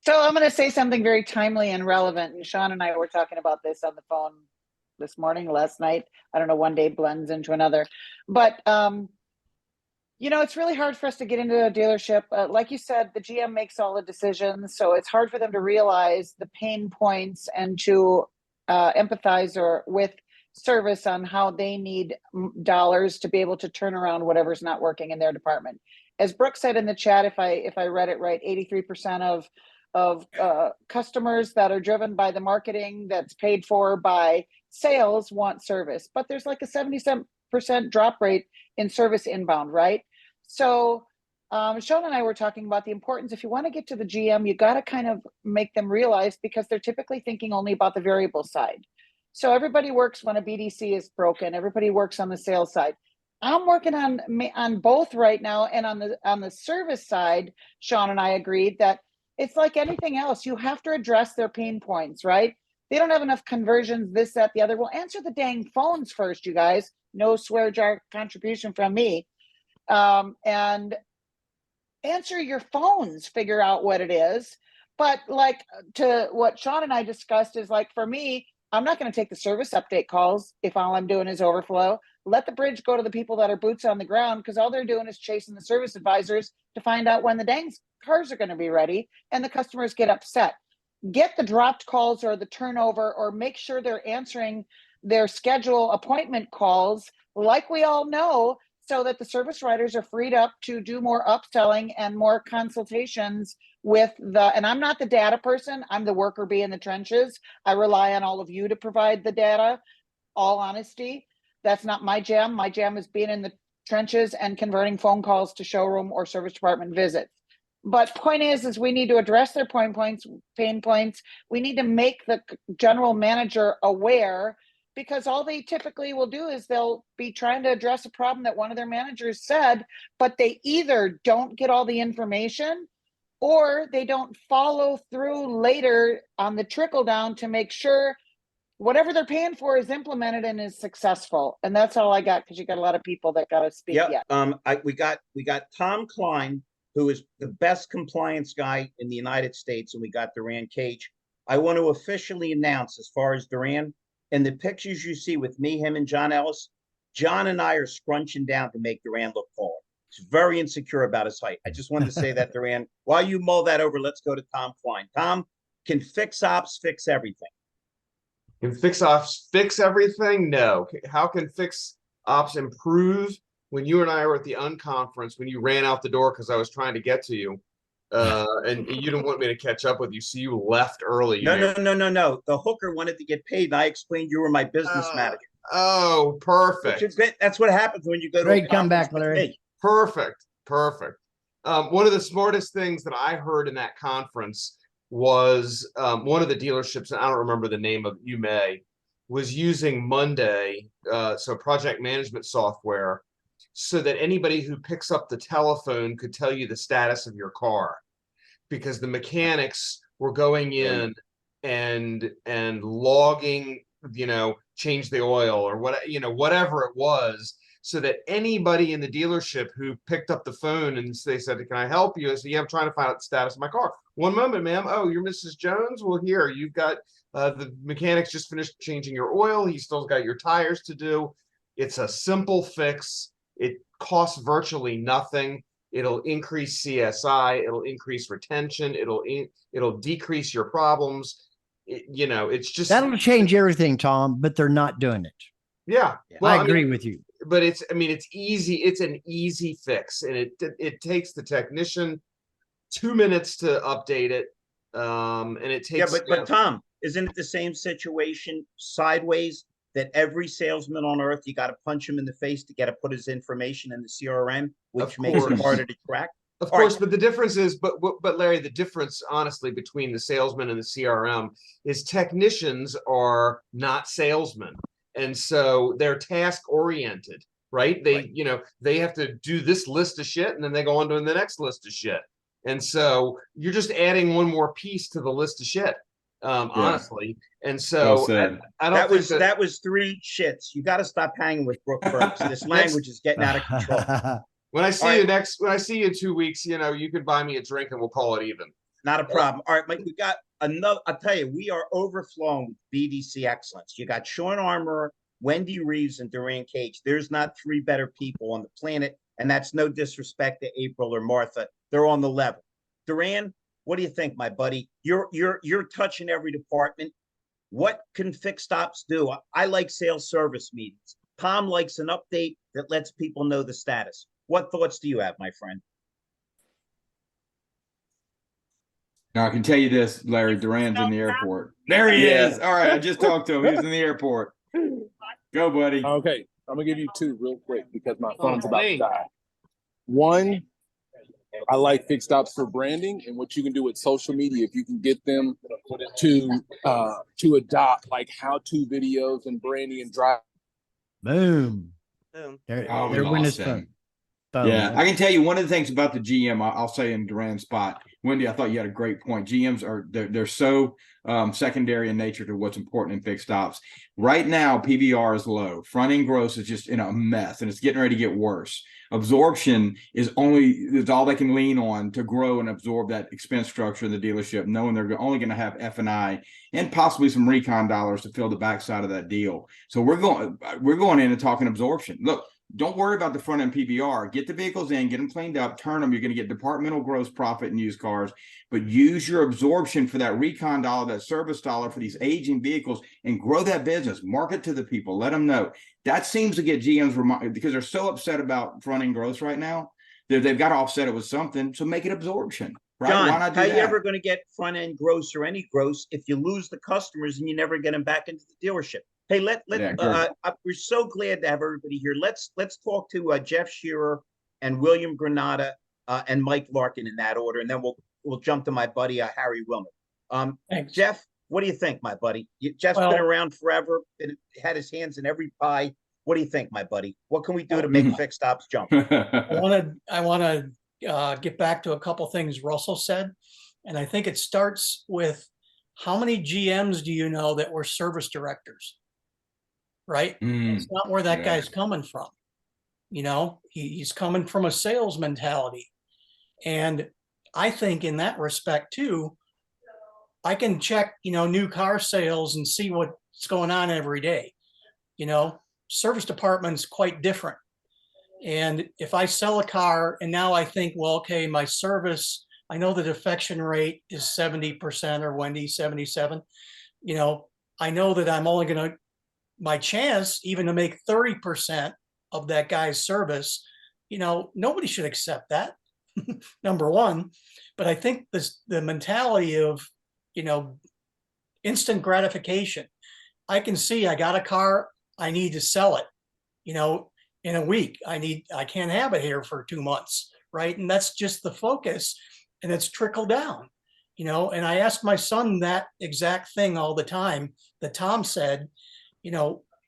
S10: So I'm going to say something very timely and relevant. And Shawn and I were talking about this on the phone this morning, last night. I don't know, one day blends into another. But, it's really hard for us to get into a dealership. Like you said, the GM makes all the decisions. So it's hard for them to realize the pain points and to empathize with service on how they need dollars to be able to turn around whatever's not working in their department. As Brooke said in the chat, if I read it right, 83% of customers that are driven by the marketing that's paid for by sales want service, but there's like a 77% drop rate in service inbound, right? So Shawn and I were talking about the importance. If you want to get to the GM, you got to kind of make them realize, because they're typically thinking only about the variable side. So everybody works when a BDC is broken. Everybody works on the sales side. I'm working on both right now, and on the service side, Shawn and I agreed that it's like anything else. You have to address their pain points, right? They don't have enough conversions, this, that, the other. Well, answer the dang phones first, you guys. No swear jar contribution from me. And answer your phones, figure out what it is. But like to what Shawn and I discussed is, like, for me, I'm not going to take the service update calls if all I'm doing is overflow. Let the bridge go to the people that are boots on the ground, because all they're doing is chasing the service advisors to find out when the dang cars are going to be ready, and the customers get upset. Get the dropped calls or the turnover, or make sure they're answering their schedule appointment calls like we all know, so that the service writers are freed up to do more upselling and more consultations with and I'm not the data person, I'm the worker bee in the trenches. I rely on all of you to provide the data. All honesty, that's not my jam. My jam is being in the trenches and converting phone calls to showroom or service department visits. But point is we need to address their pain points. We need to make the general manager aware, because all they typically will do is they'll be trying to address a problem that one of their managers said, but they either don't get all the information, or they don't follow through later on the trickle down to make sure whatever they're paying for is implemented and is successful. And that's all I got, because you got a lot of people that got to speak yet.
S2: We got Tom Kline, who is the best compliance guy in the United States, and we got Durran Cage. I want to officially announce, as far as Durran, and the pictures you see with me, him, and John Ellis, John and I are scrunching down to make Durran look taller. He's very insecure about his height. I just wanted to say that, Durran. While you mull that over, let's go to Tom Kline. Tom, can fix ops fix everything?
S11: Can fix ops fix everything? No. How can fix ops improve? When you and I were at the unconference, when you ran out the door because I was trying to get to you, and you didn't want me to catch up with you, so you left early.
S2: No. The hooker wanted to get paid, and I explained you were my business manager.
S11: Oh, perfect.
S2: That's what happens when you go to
S3: Great comeback, Larry.
S11: Perfect. One of the smartest things that I heard in that conference was one of the dealerships, and I don't remember the name of, you may, was using Monday, so project management software, so that anybody who picks up the telephone could tell you the status of your car, because the mechanics were going in and logging, change the oil or whatever it was, so that anybody in the dealership who picked up the phone and they said, "Can I help you?" I said, "Yeah, I'm trying to find out the status of my car." "One moment, ma'am." "Oh, you're Mrs. Jones? Well, here, you've got the mechanics just finished changing your oil. He still got your tires to do." It's a simple fix. It costs virtually nothing. It'll increase CSI. It'll increase retention. It'll decrease your problems. It's just,
S3: that'll change everything, Tom, but they're not doing it.
S11: Yeah.
S3: Well, I agree with you.
S11: But it's easy. It's an easy fix, and it takes the technician 2 minutes to update it. And it takes.
S2: But Tom, isn't it the same situation sideways, that every salesman on earth, you got to punch him in the face to get to put his information in the CRM, which makes it harder to track?
S11: Of course, but the difference is, but Larry, the difference, honestly, between the salesman and the CRM is technicians are not salesmen. And so they're task oriented, right? They have to do this list of shit, and then they go on to the next list of shit. And so you're just adding one more piece to the list of shit, honestly. And so I don't think
S2: that was 3 shits. You got to stop hanging with Brooke Furniss. This language is getting out of control.
S11: When I see
S2: All
S11: you
S2: right.
S11: when I see you in 2 weeks, you could buy me a drink and we'll call it even.
S2: Not a problem. All right, Mike, we got another. I'll tell you, we are overflowing with BDC excellence. You got Shawn Armorer, Wendy Reeves, and Durran Cage. There's not three better people on the planet, and that's no disrespect to April or Martha. They're on the level. Durran, what do you think, my buddy? You're touching every department. What can fixed ops do? I like sales service meetings. Tom likes an update that lets people know the status. What thoughts do you have, my friend?
S4: Now I can tell you this, Larry, Duran's in the airport. There he is. All right, I just talked to him. He was in the airport. Go, buddy.
S12: Okay, I'm gonna give you two real quick because my phone's about to die. One, I like fixed ops for branding and what you can do with social media if you can get them to adopt like how-to videos and branding and drive.
S3: Boom.
S1: Boom.
S3: They're
S4: Oh,
S3: winning his
S4: awesome.
S3: phone.
S4: Yeah, I can tell you one of the things about the GM. I'll say in Duran's spot, Wendy. I thought you had a great point. GMs are they're so secondary in nature to what's important in fixed ops. Right now, PVR is low. Front end gross is just in a mess, and it's getting ready to get worse. Absorption is all they can lean on to grow and absorb that expense structure in the dealership, knowing they're only going to have F&I and possibly some recon dollars to fill the backside of that deal. So we're going in and talking absorption. Look. Don't worry about the front end PVR. Get the vehicles in, get them cleaned up, turn them. You're going to get departmental gross profit in used cars, but use your absorption for that recon dollar, that service dollar for these aging vehicles and grow that business. Market to the people. Let them know. That seems to get GMs reminded because they're so upset about front end gross right now. They've got to offset it with something. So make it absorption. Right?
S2: John,
S4: Why not do
S2: how
S4: that?
S2: you ever going to get front end gross or any gross if you lose the customers and you never get them back into the dealership? Hey, we're so glad to have everybody here. Let's talk to Jeff Scherer and William Granada and Mike Larkin in that order, and then we'll jump to my buddy Harry Willner.
S13: Thanks.
S2: Jeff, what do you think, my buddy? Jeff's been around forever, had his hands in every pie. What do you think, my buddy? What can we do to make fixed ops jump?
S13: I want to get back to a couple things Russell said, and I think it starts with how many GMs do you know that were service directors? Right? It's not where that guy's coming from. He's coming from a sales mentality. And I think in that respect too, I can check, new car sales and see what's going on every day. Service department's quite different. And if I sell a car and now I think, well, okay, my service, I know the defection rate is 70% or Wendy 77, I know that I'm only going to, my chance even to make 30% of that guy's service, nobody should accept that. Number one. But I think the mentality of, instant gratification. I can see I got a car, I need to sell it, in a week. I can't have it here for 2 months. Right. And that's just the focus. And it's trickled down, and I ask my son that exact thing all the time that Tom said.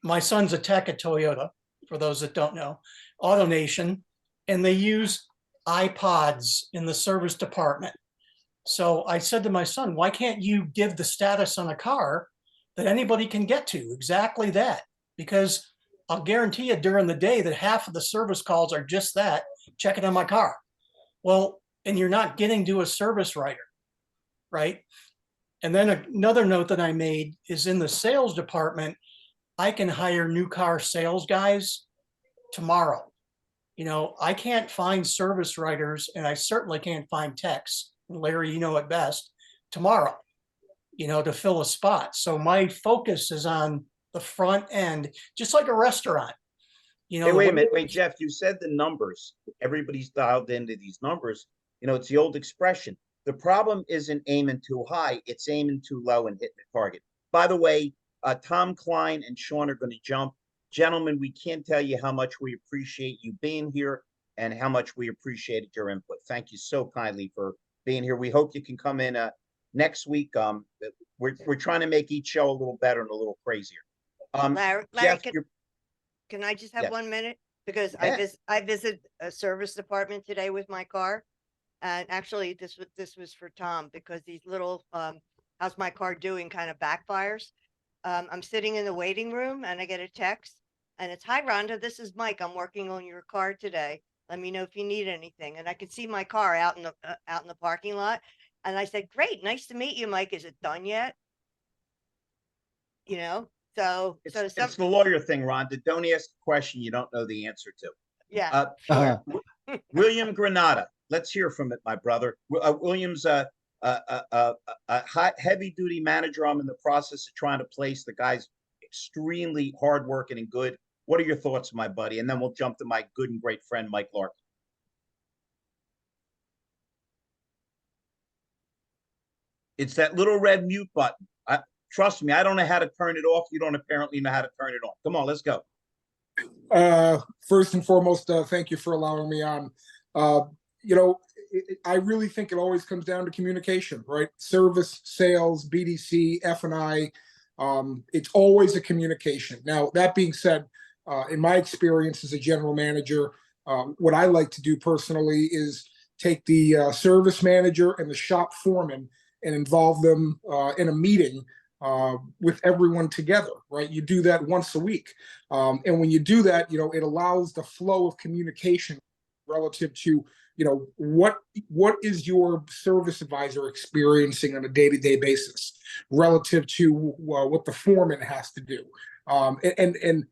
S13: My son's a tech at Toyota, for those that don't know, AutoNation, and they use iPods in the service department. So I said to my son, why can't you give the status on a car that anybody can get to? Exactly that. Because I'll guarantee you during the day that half of the service calls are just that, checking on my car. Well, and you're not getting to a service writer, right? And then another note that I made is in the sales department, I can hire new car sales guys tomorrow. I can't find service writers, and I certainly can't find techs. Larry, you know it best, tomorrow, to fill a spot. So my focus is on the front end, just like a restaurant.
S2: Hey, wait a minute. Wait, Jeff, you said the numbers. Everybody's dialed into these numbers. It's the old expression. The problem isn't aiming too high. It's aiming too low and hitting the target. By the way, Tom, Kline, and Shawn are going to jump. Gentlemen, we can't tell you how much we appreciate you being here and how much we appreciated your input. Thank you so kindly for being here. We hope you can come in next week. We're trying to make each show a little better and a little crazier.
S1: Larry,
S2: Jeff,
S1: can I just have 1 minute? Because
S2: Yeah.
S1: I visited a service department today with my car. And actually this was for Tom, because these little how's my car doing kind of backfires. I'm sitting in the waiting room and I get a text and it's, hi Rhonda, this is Mike. I'm working on your car today. Let me know if you need anything. And I could see my car out in the parking lot. And I said, great, nice to meet you, Mike. Is it done yet? You know, so
S2: It's,
S1: so some,
S2: it's the lawyer thing, Rhonda. Don't ask a question you don't know the answer to.
S1: yeah.
S3: Uh,
S2: William Granada. Let's hear from it, my brother. William's a heavy duty manager. I'm in the process of trying to place. The guy's extremely hardworking and good. What are your thoughts, my buddy? And then we'll jump to my good and great friend, Mike Larkin. It's that little red mute button. Trust me, I don't know how to turn it off. You don't apparently know how to turn it on. Come on, let's go.
S14: First and foremost, thank you for allowing me on. I really think it always comes down to communication, right? Service, sales, BDC, F&I. It's always a communication. Now, that being said, in my experience as a general manager, what I like to do personally is take the service manager and the shop foreman and involve them in a meeting with everyone together, right? You do that once a week. And when you do that, it allows the flow of communication relative to, what is your service advisor experiencing on a day-to-day basis relative to what the foreman has to do. And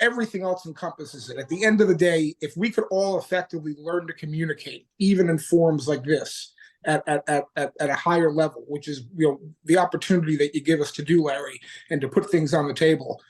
S14: everything else encompasses it. At the end of the day, if we could all effectively learn to communicate, even in forums like this, at a higher level, which is the opportunity that you give us to do, Larry, and to put things on the table,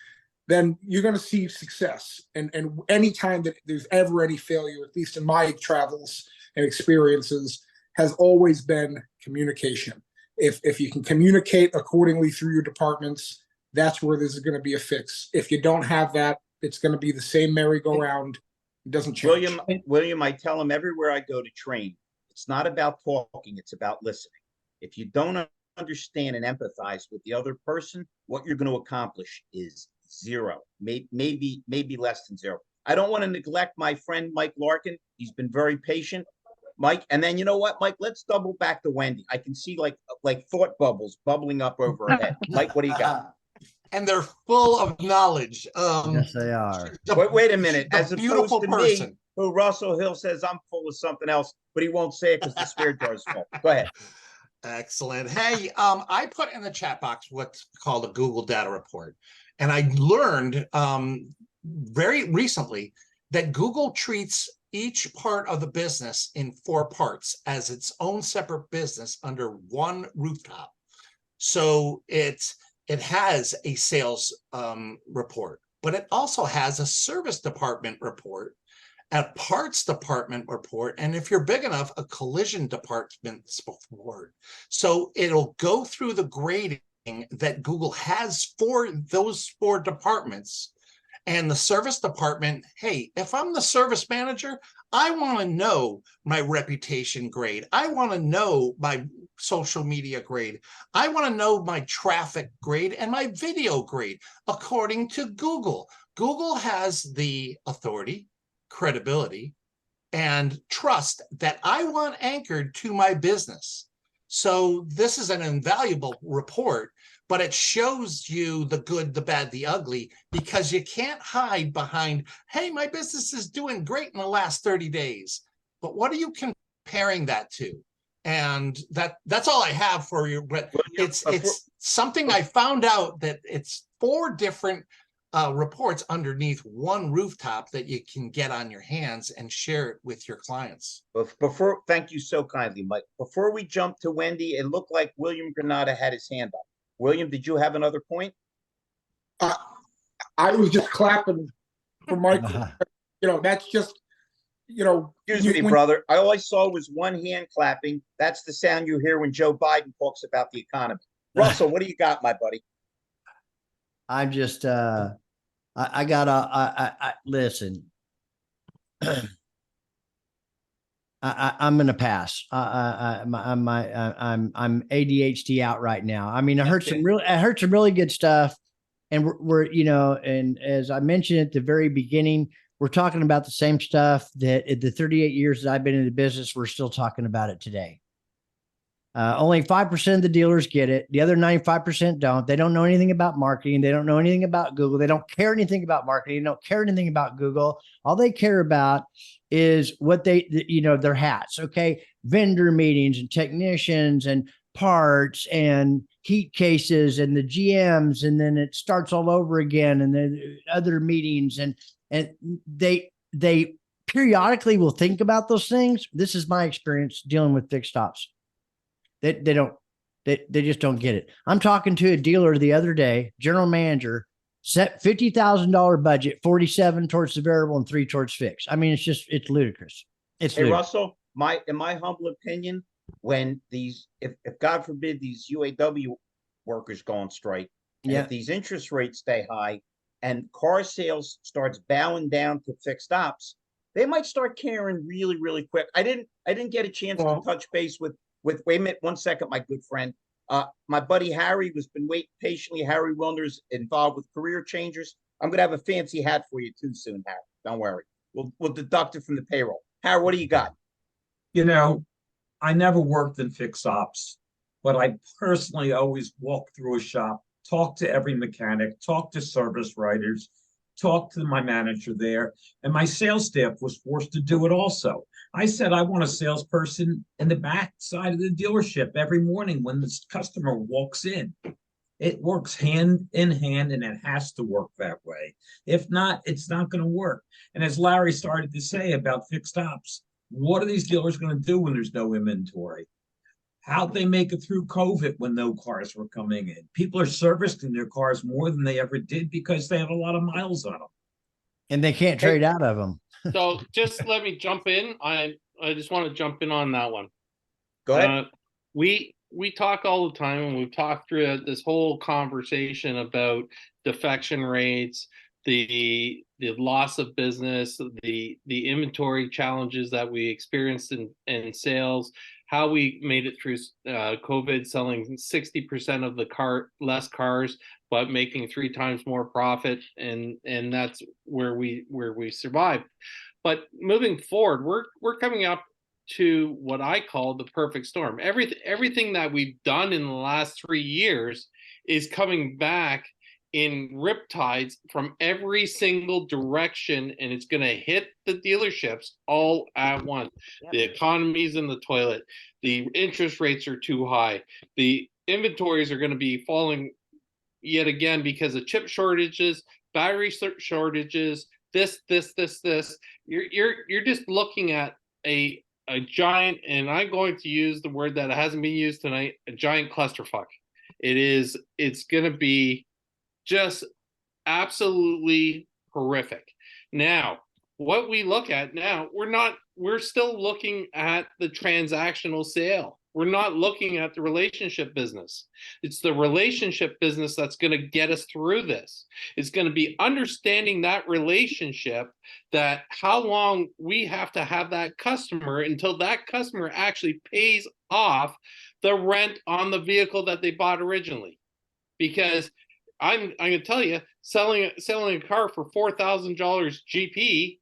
S14: then you're going to see success. And any time that there's ever any failure, at least in my travels and experiences, has always been communication. If you can communicate accordingly through your departments, that's where there's going to be a fix. If you don't have that, it's going to be the same merry-go-round. It doesn't change.
S2: William, I tell him everywhere I go to train, it's not about talking, it's about listening. If you don't understand and empathize with the other person, what you're going to accomplish is zero, maybe less than zero. I don't want to neglect my friend, Mike Larkin. He's been very patient, Mike. And then you know what, Mike, let's double back to Wendy. I can see like thought bubbles bubbling up over her head. Mike, what do you got?
S15: And they're full of knowledge.
S3: Yes, they are.
S2: Wait a minute. As
S15: beautiful
S2: opposed to
S15: person.
S2: me, who Russell Hill says I'm full of something else, but he won't say it because the spirit jar is full. Go ahead.
S15: Excellent. Hey, I put in the chat box what's called a Google data report. And I learned very recently that Google treats each part of the business in 4 parts as its own separate business under one rooftop. So it has a sales report, but it also has a service department report, a parts department report, and if you're big enough, a collision department report. So it'll go through the grading that Google has for those 4 departments. And the service department, hey, if I'm the service manager, I want to know my reputation grade. I want to know my social media grade. I want to know my traffic grade and my video grade according to Google. Google has the authority, credibility, and trust that I want anchored to my business. So this is an invaluable report, but it shows you the good, the bad, the ugly, because you can't hide behind, hey, my business is doing great in the last 30 days. But what are you comparing that to? And that's all I have for you. But it's something I found out that it's 4 different reports underneath one rooftop that you can get on your hands and share it with your clients.
S2: Thank you so kindly, Mike. Before we jump to Wendy, it looked like William Granada had his hand up. William, did you have another point?
S14: I was just clapping for Michael. That's just,
S2: Excuse me, brother. All I saw was one hand clapping. That's the sound you hear when Joe Biden talks about the economy. Russell, what do you got, my buddy?
S3: I'm just, I listen. I'm gonna pass. I'm ADHD out right now. I mean, I heard some really good stuff, and we're and as I mentioned at the very beginning, we're talking about the same stuff that in the 38 years that I've been in the business, we're still talking about it today. Only 5% of the dealers get it. The other 95% don't. They don't know anything about marketing. They don't know anything about Google. They don't care anything about marketing. They don't care anything about Google. All they care about is what their hats. Okay. Vendor meetings and technicians and parts and heat cases and the GMs. And then it starts all over again. And then other meetings and they periodically will think about those things. This is my experience dealing with fixed ops. They just don't get it. I'm talking to a dealer the other day, general manager, set $50,000 budget, 47 towards the variable and 3 towards fixed. I mean, it's ludicrous.
S2: Hey, Russell, in my humble opinion, when if God forbid these UAW workers go on strike, and if these interest rates stay high and car sales starts bowing down to fixed ops, they might start caring really, really quick. I didn't get a chance to touch base with wait a minute, 1 second, my good friend. My buddy Harry has been waiting patiently. Harry Willner's involved with Career Changers. I'm gonna have a fancy hat for you too soon, Harry. Don't worry. We'll deduct it from the payroll. Harry, what do you got?
S16: You know, I never worked in fixed ops, but I personally always walk through a shop, talk to every mechanic, talk to service writers, talk to my manager there, and my sales staff was forced to do it also. I said, I want a salesperson in the back side of the dealership every morning when the customer walks in. It works hand in hand, and it has to work that way. If not, it's not going to work. And as Larry started to say about fixed ops, what are these dealers going to do when there's no inventory? How'd they make it through COVID when no cars were coming in? People are servicing their cars more than they ever did because they have a lot of miles on them.
S3: And they can't trade out of them.
S8: So just let me jump in. I just want to jump in on that one.
S2: Go ahead.
S8: We talk all the time, and we've talked through this whole conversation about defection rates, the loss of business, the inventory challenges that we experienced in sales, how we made it through COVID, selling 60% of the less cars, but making 3 times more profit, and that's where we survived. But moving forward, we're coming up to what I call the perfect storm. Everything that we've done in the last 3 years is coming back in riptides from every single direction, and it's going to hit the dealerships all at once. Yep. The economy's in the toilet. The interest rates are too high. The inventories are going to be falling yet again because of chip shortages, battery shortages, this. You're just looking at a giant, and I'm going to use the word that hasn't been used tonight, a giant clusterfuck. It's going to be just absolutely horrific. Now, what we look at now, we're still looking at the transactional sale. We're not looking at the relationship business. It's the relationship business that's going to get us through this. It's going to be understanding that relationship, that how long we have to have that customer until that customer actually pays off the rent on the vehicle that they bought originally. Because I'm going to tell you, selling a car for $4,000 GP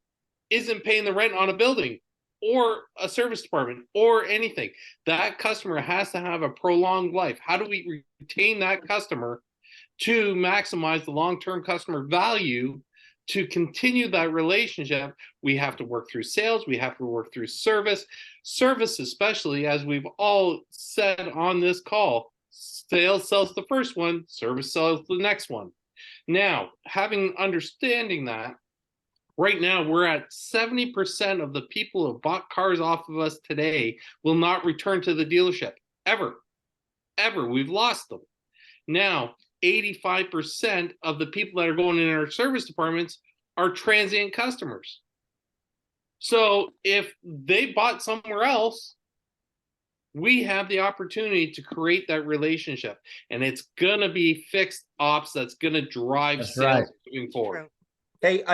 S8: isn't paying the rent on a building or a service department or anything. That customer has to have a prolonged life. How do we retain that customer to maximize the long-term customer value? To continue that relationship, we have to work through sales. We have to work through service, especially, as we've all said on this call. Sales sells the first one, service sells the next one. Now, understanding that, right now we're at 70% of the people who bought cars off of us today will not return to the dealership ever. We've lost them. Now, 85% of the people that are going in our service departments are transient customers. So if they bought somewhere else, we have the opportunity to create that relationship, and it's going to be fixed ops that's going to drive sales moving forward.
S2: Hey,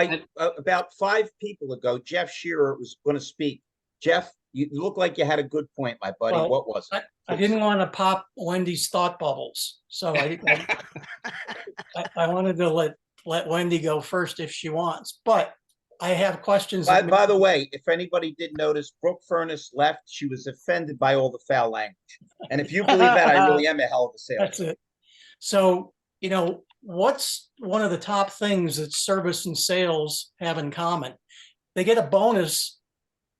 S2: about 5 people ago, Jeff Scherer was going to speak. Jeff, you look like you had a good point, my buddy.
S13: Well,
S2: what was it?
S13: I didn't want to pop Wendy's thought bubbles, so I wanted to let Wendy go first if she wants. But I have questions.
S2: By the way, if anybody did notice, Brooke Furniss left. She was offended by all the foul language. And if you believe that, I really am a hell of a salesman.
S13: That's it. So, what's one of the top things that service and sales have in common? They get a bonus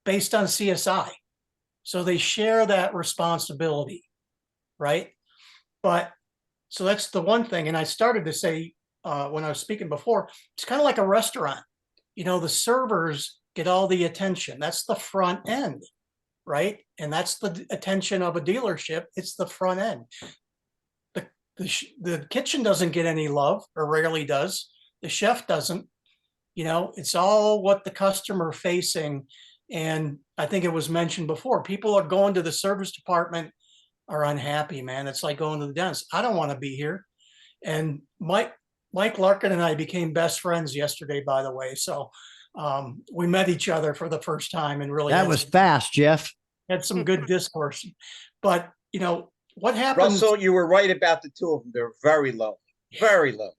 S13: based on CSI. So they share that responsibility, right? So that's the one thing. And I started to say when I was speaking before, it's kind of like a restaurant. The servers get all the attention. That's the front end, right? And that's the attention of a dealership. It's the front end. The kitchen doesn't get any love, or rarely does. The chef doesn't. It's all what the customer facing. And I think it was mentioned before, people are going to the service department are unhappy, man. It's like going to the dentist. I don't want to be here. And Mike Larkin and I became best friends yesterday, by the way. So we met each other for the first time and really
S3: that was fast, Jeff.
S13: Had some good discourse. But what happens?
S2: Russell, you were right about the two of them. They're very low, very low.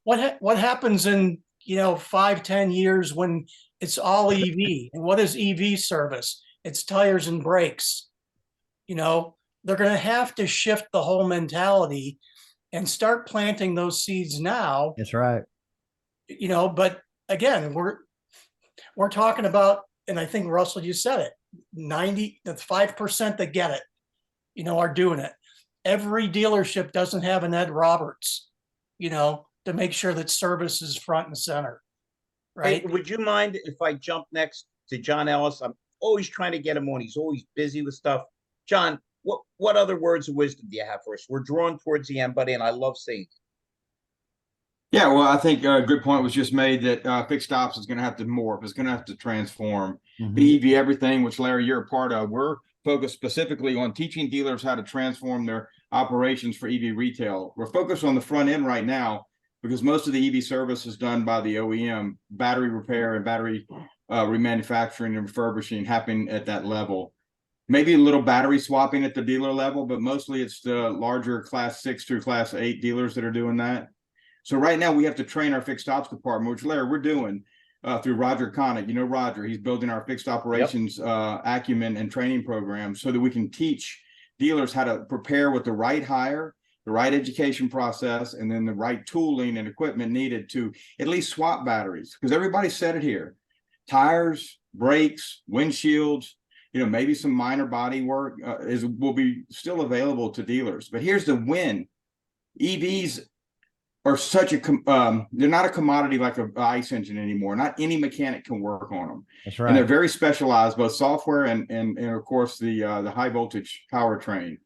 S13: What happens in 5-10 years when it's all EV? And what is EV service? It's tires and brakes. They're going to have to shift the whole mentality and start planting those seeds now.
S3: That's right.
S13: But again, we're talking about, and I think Russell, you said it, 5% that get it, are doing it. Every dealership doesn't have an Ed Roberts, to make sure that service is front and center. Right.
S2: Hey, would you mind if I jump next to John Ellis? I'm always trying to get him on. He's always busy with stuff. John, what other words of wisdom do you have for us? We're drawn towards the end, buddy, and I love seeing it.
S4: Yeah, well, I think a good point was just made that fixed ops is going to have to morph. It's going to have to transform. The EV everything, which Larry, you're a part of. We're focused specifically on teaching dealers how to transform their operations for EV retail. We're focused on the front end right now because most of the EV service is done by the OEM. Battery repair and battery remanufacturing and refurbishing happening at that level. Maybe a little battery swapping at the dealer level, but mostly it's the larger class 6 through class 8 dealers that are doing that. So right now we have to train our fixed ops department, which Larry, we're doing through Roger Connick. Roger, he's building our fixed operations acumen and training program so that we can teach dealers how to prepare with the right hire, the right education process, and then the right tooling and equipment needed to at least swap batteries. Because everybody said it here, tires, brakes, windshields, maybe some minor body work will be still available to dealers. But here's the win. EVs are such they're not a commodity like an ICE engine anymore. Not any mechanic can work on them.
S3: That's right.
S4: And they're very specialized, both software and of course the high voltage powertrain.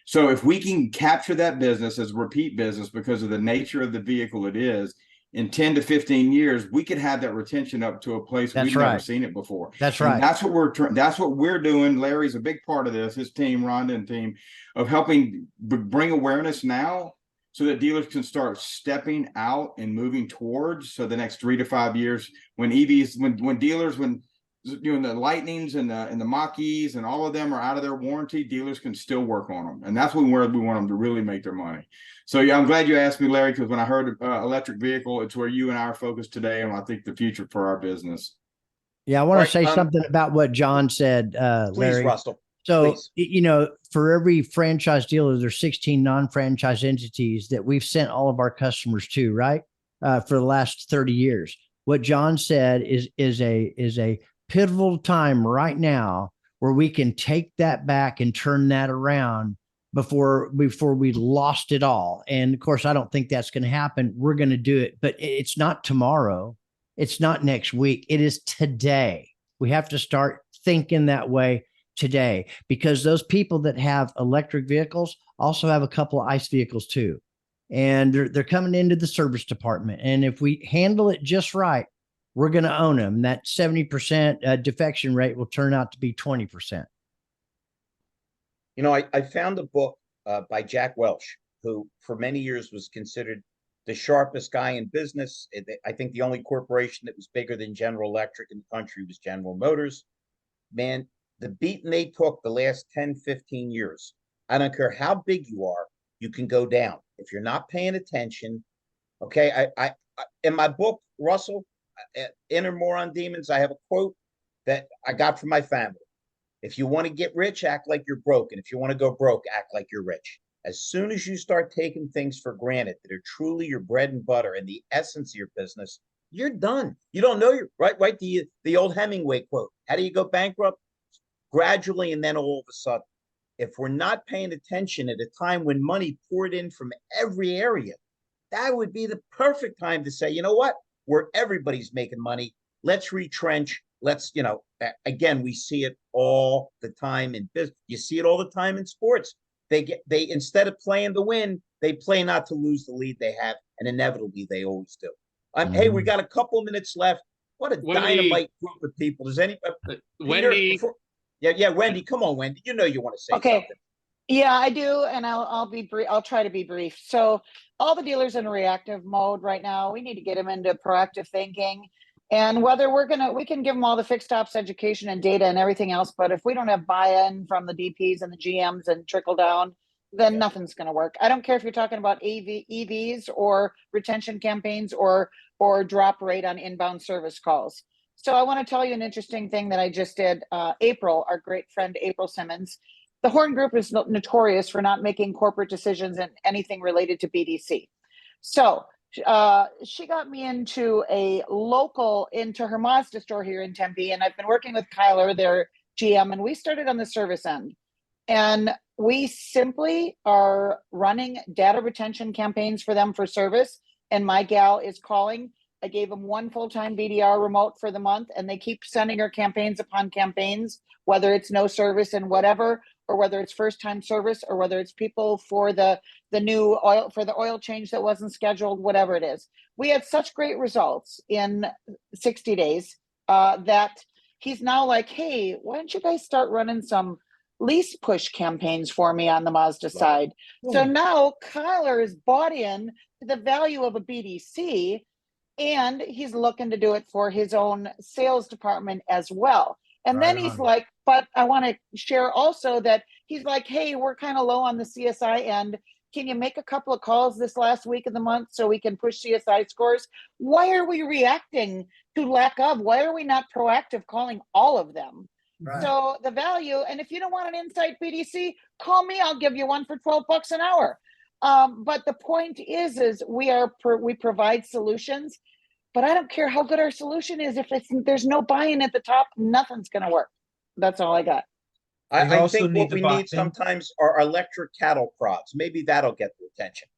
S4: So if we can capture that business as a repeat business because of the nature of the vehicle it is, in 10 to 15 years, we could have that retention up to a place we've never seen it before.
S3: That's
S4: and
S3: right.
S4: That's what we're doing. Larry's a big part of this, his team, Rhonda and team, of helping bring awareness now so that dealers can start stepping out and moving towards. So the next 3 to 5 years, when EVs, when dealers, when the Lightnings and the Mach-E's and all of them are out of their warranty, dealers can still work on them. And that's where we want them to really make their money. So yeah, I'm glad you asked me, Larry, because when I heard electric vehicle, it's where you and I are focused today. And I think the future for our business.
S3: Yeah, I want to say something about what John said,
S2: Please,
S3: Larry.
S2: Russell.
S3: So,
S2: please.
S3: For every franchise dealer, there's 16 non-franchise entities that we've sent all of our customers to, right? For the last 30 years. What John said is a pivotal time right now where we can take that back and turn that around before we lost it all. And of course, I don't think that's going to happen. We're going to do it, but it's not tomorrow. It's not next week. It is today. We have to start thinking that way today, because those people that have electric vehicles also have a couple of ICE vehicles too. And they're coming into the service department. And if we handle it just right, we're going to own them. That 70% defection rate will turn out to be 20%.
S2: I found a book by Jack Welch, who for many years was considered the sharpest guy in business. I think the only corporation that was bigger than General Electric in the country was General Motors. Man, the beating they took the last 10, 15 years, I don't care how big you are, you can go down. If you're not paying attention, okay, I in my book, Russell, Inner Moron Demons, I have a quote that I got from my family. If you want to get rich, act like you're broke. And if you want to go broke, act like you're rich. As soon as you start taking things for granted that are truly your bread and butter and the essence of your business, you're done. You don't know you're right. The old Hemingway quote. How do you go bankrupt? Gradually, and then all of a sudden. If we're not paying attention at a time when money poured in from every area, that would be the perfect time to say, you know what? Where everybody's making money, let's retrench. Let's, again, we see it all the time in business. You see it all the time in sports. They instead of playing to win, they play not to lose the lead they have, and inevitably they always do. Hey, we got a couple minutes left. What a dynamite group of people. Does anybody?
S8: Wendy.
S2: Yeah, Wendy, come on, Wendy. You know you want to say something.
S10: Yeah, I do, and I'll be brief. I'll try to be brief. So, all the dealers in reactive mode right now. We need to get them into proactive thinking, and whether we can give them all the fixed ops education and data and everything else. But if we don't have buy-in from the DPs and the GMs and trickle down, then nothing's going to work. I don't care if you're talking about EVs or retention campaigns or drop rate on inbound service calls. So I want to tell you an interesting thing that I just did. April, our great friend April Simmons, the Horn Group is notorious for not making corporate decisions in anything related to BDC. So she got me into her Mazda store here in Tempe, and I've been working with Kyler, their GM, and we started on the service end. And we simply are running data retention campaigns for them for service. And my gal is calling. I gave them one full-time BDR remote for the month, and they keep sending her campaigns upon campaigns, whether it's no service and whatever, or whether it's first-time service, or whether it's people for the new oil, for the oil change that wasn't scheduled, whatever it is. We had such great results in 60 days that he's now like, hey, why don't you guys start running some lease push campaigns for me on the Mazda side? So now Kyler is bought in to the value of a BDC, and he's looking to do it for his own sales department as well. And then he's like, but I want to share also that he's like, hey, we're kind of low on the CSI end. Can you make a couple of calls this last week of the month so we can push CSI scores? Why are we reacting to lack of? Why are we not proactive calling all of them? Right. So the value, and if you don't want an Insight BDC, call me. I'll give you one for $12 an hour. But the point is we provide solutions, but I don't care how good our solution is. If there's no buy-in at the top, nothing's going to work. That's all I got.
S2: I think what we need sometimes are electric cattle prods. Maybe that'll get the attention.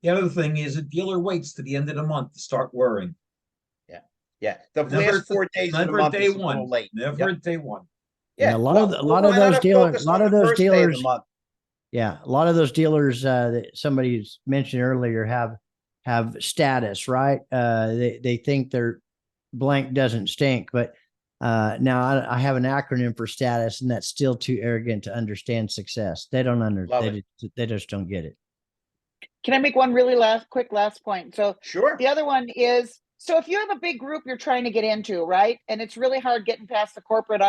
S16: The other thing is a dealer waits to the end of the month to start worrying.
S2: Yeah. The last 4 days of the month is a little late.
S16: Never day one.
S3: Yeah, a lot of those dealers, yeah, a lot of those dealers that somebody's mentioned earlier have status, right? They think their blank doesn't stink, but now I have an acronym for status, and that's still too arrogant to understand success. They don't understand. They just don't get it.
S10: Can I make one really quick last point? So
S2: sure.
S10: The other one is, so if you have a big group you're trying to get into, right, and it's really hard getting past the corporate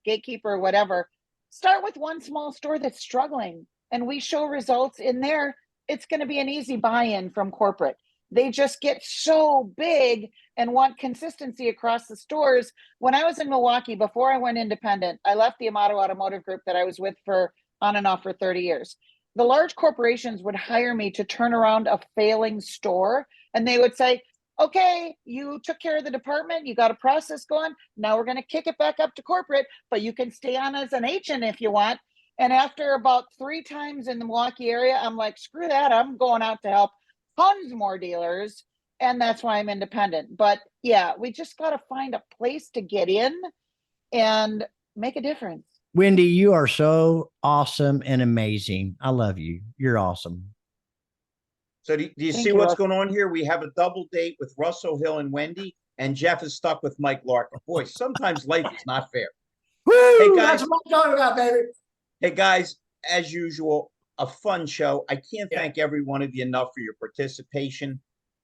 S10: gatekeeper or whatever, start with one small store that's struggling, and we show results in there. It's going to be an easy buy-in from corporate. They just get so big and want consistency across the stores. When I was in Milwaukee, before I went independent, I left the Amato Automotive Group that I was with for on and off for 30 years. The large corporations would hire me to turn around a failing store, and they would say, okay, you took care of the department, you got a process going, now we're going to kick it back up to corporate, but you can stay on as an agent if you want. And after about 3 times in the Milwaukee area, I'm like, screw that, I'm going out to help tons more dealers, and that's why I'm independent. But yeah, we just got to find a place to get in and make a difference.
S3: Wendy, you are so awesome and amazing. I love you. You're awesome.
S2: So do you see what's going on here? We have a double date with Russell Hill and Wendy, and Jeff is stuck with Mike Larkin. Boy, sometimes life is not fair.
S13: Woo,
S2: hey guys,
S13: that's what I'm talking about, baby.
S2: Hey guys, as usual, a fun show. I can't thank every one of you enough for your participation.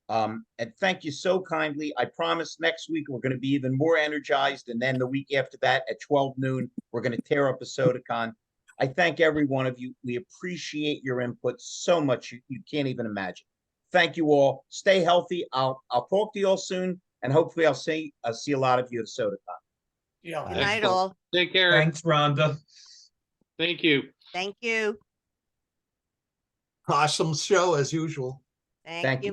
S2: And thank you so kindly. I promise next week we're going to be even more energized. And then the week after that at 12 noon, we're going to tear up a SodaCon. I thank every one of you. We appreciate your input so much. You can't even imagine. Thank you all. Stay healthy. I'll talk to you all soon. and hopefully I'll see a lot of you at SodaCon.
S13: Yeah.
S1: Good night,
S8: Excellent.
S1: all.
S8: Take care.
S16: Thanks, Rhonda.
S8: Thank you.
S1: Thank you.
S15: Awesome show as usual.
S2: Thank you.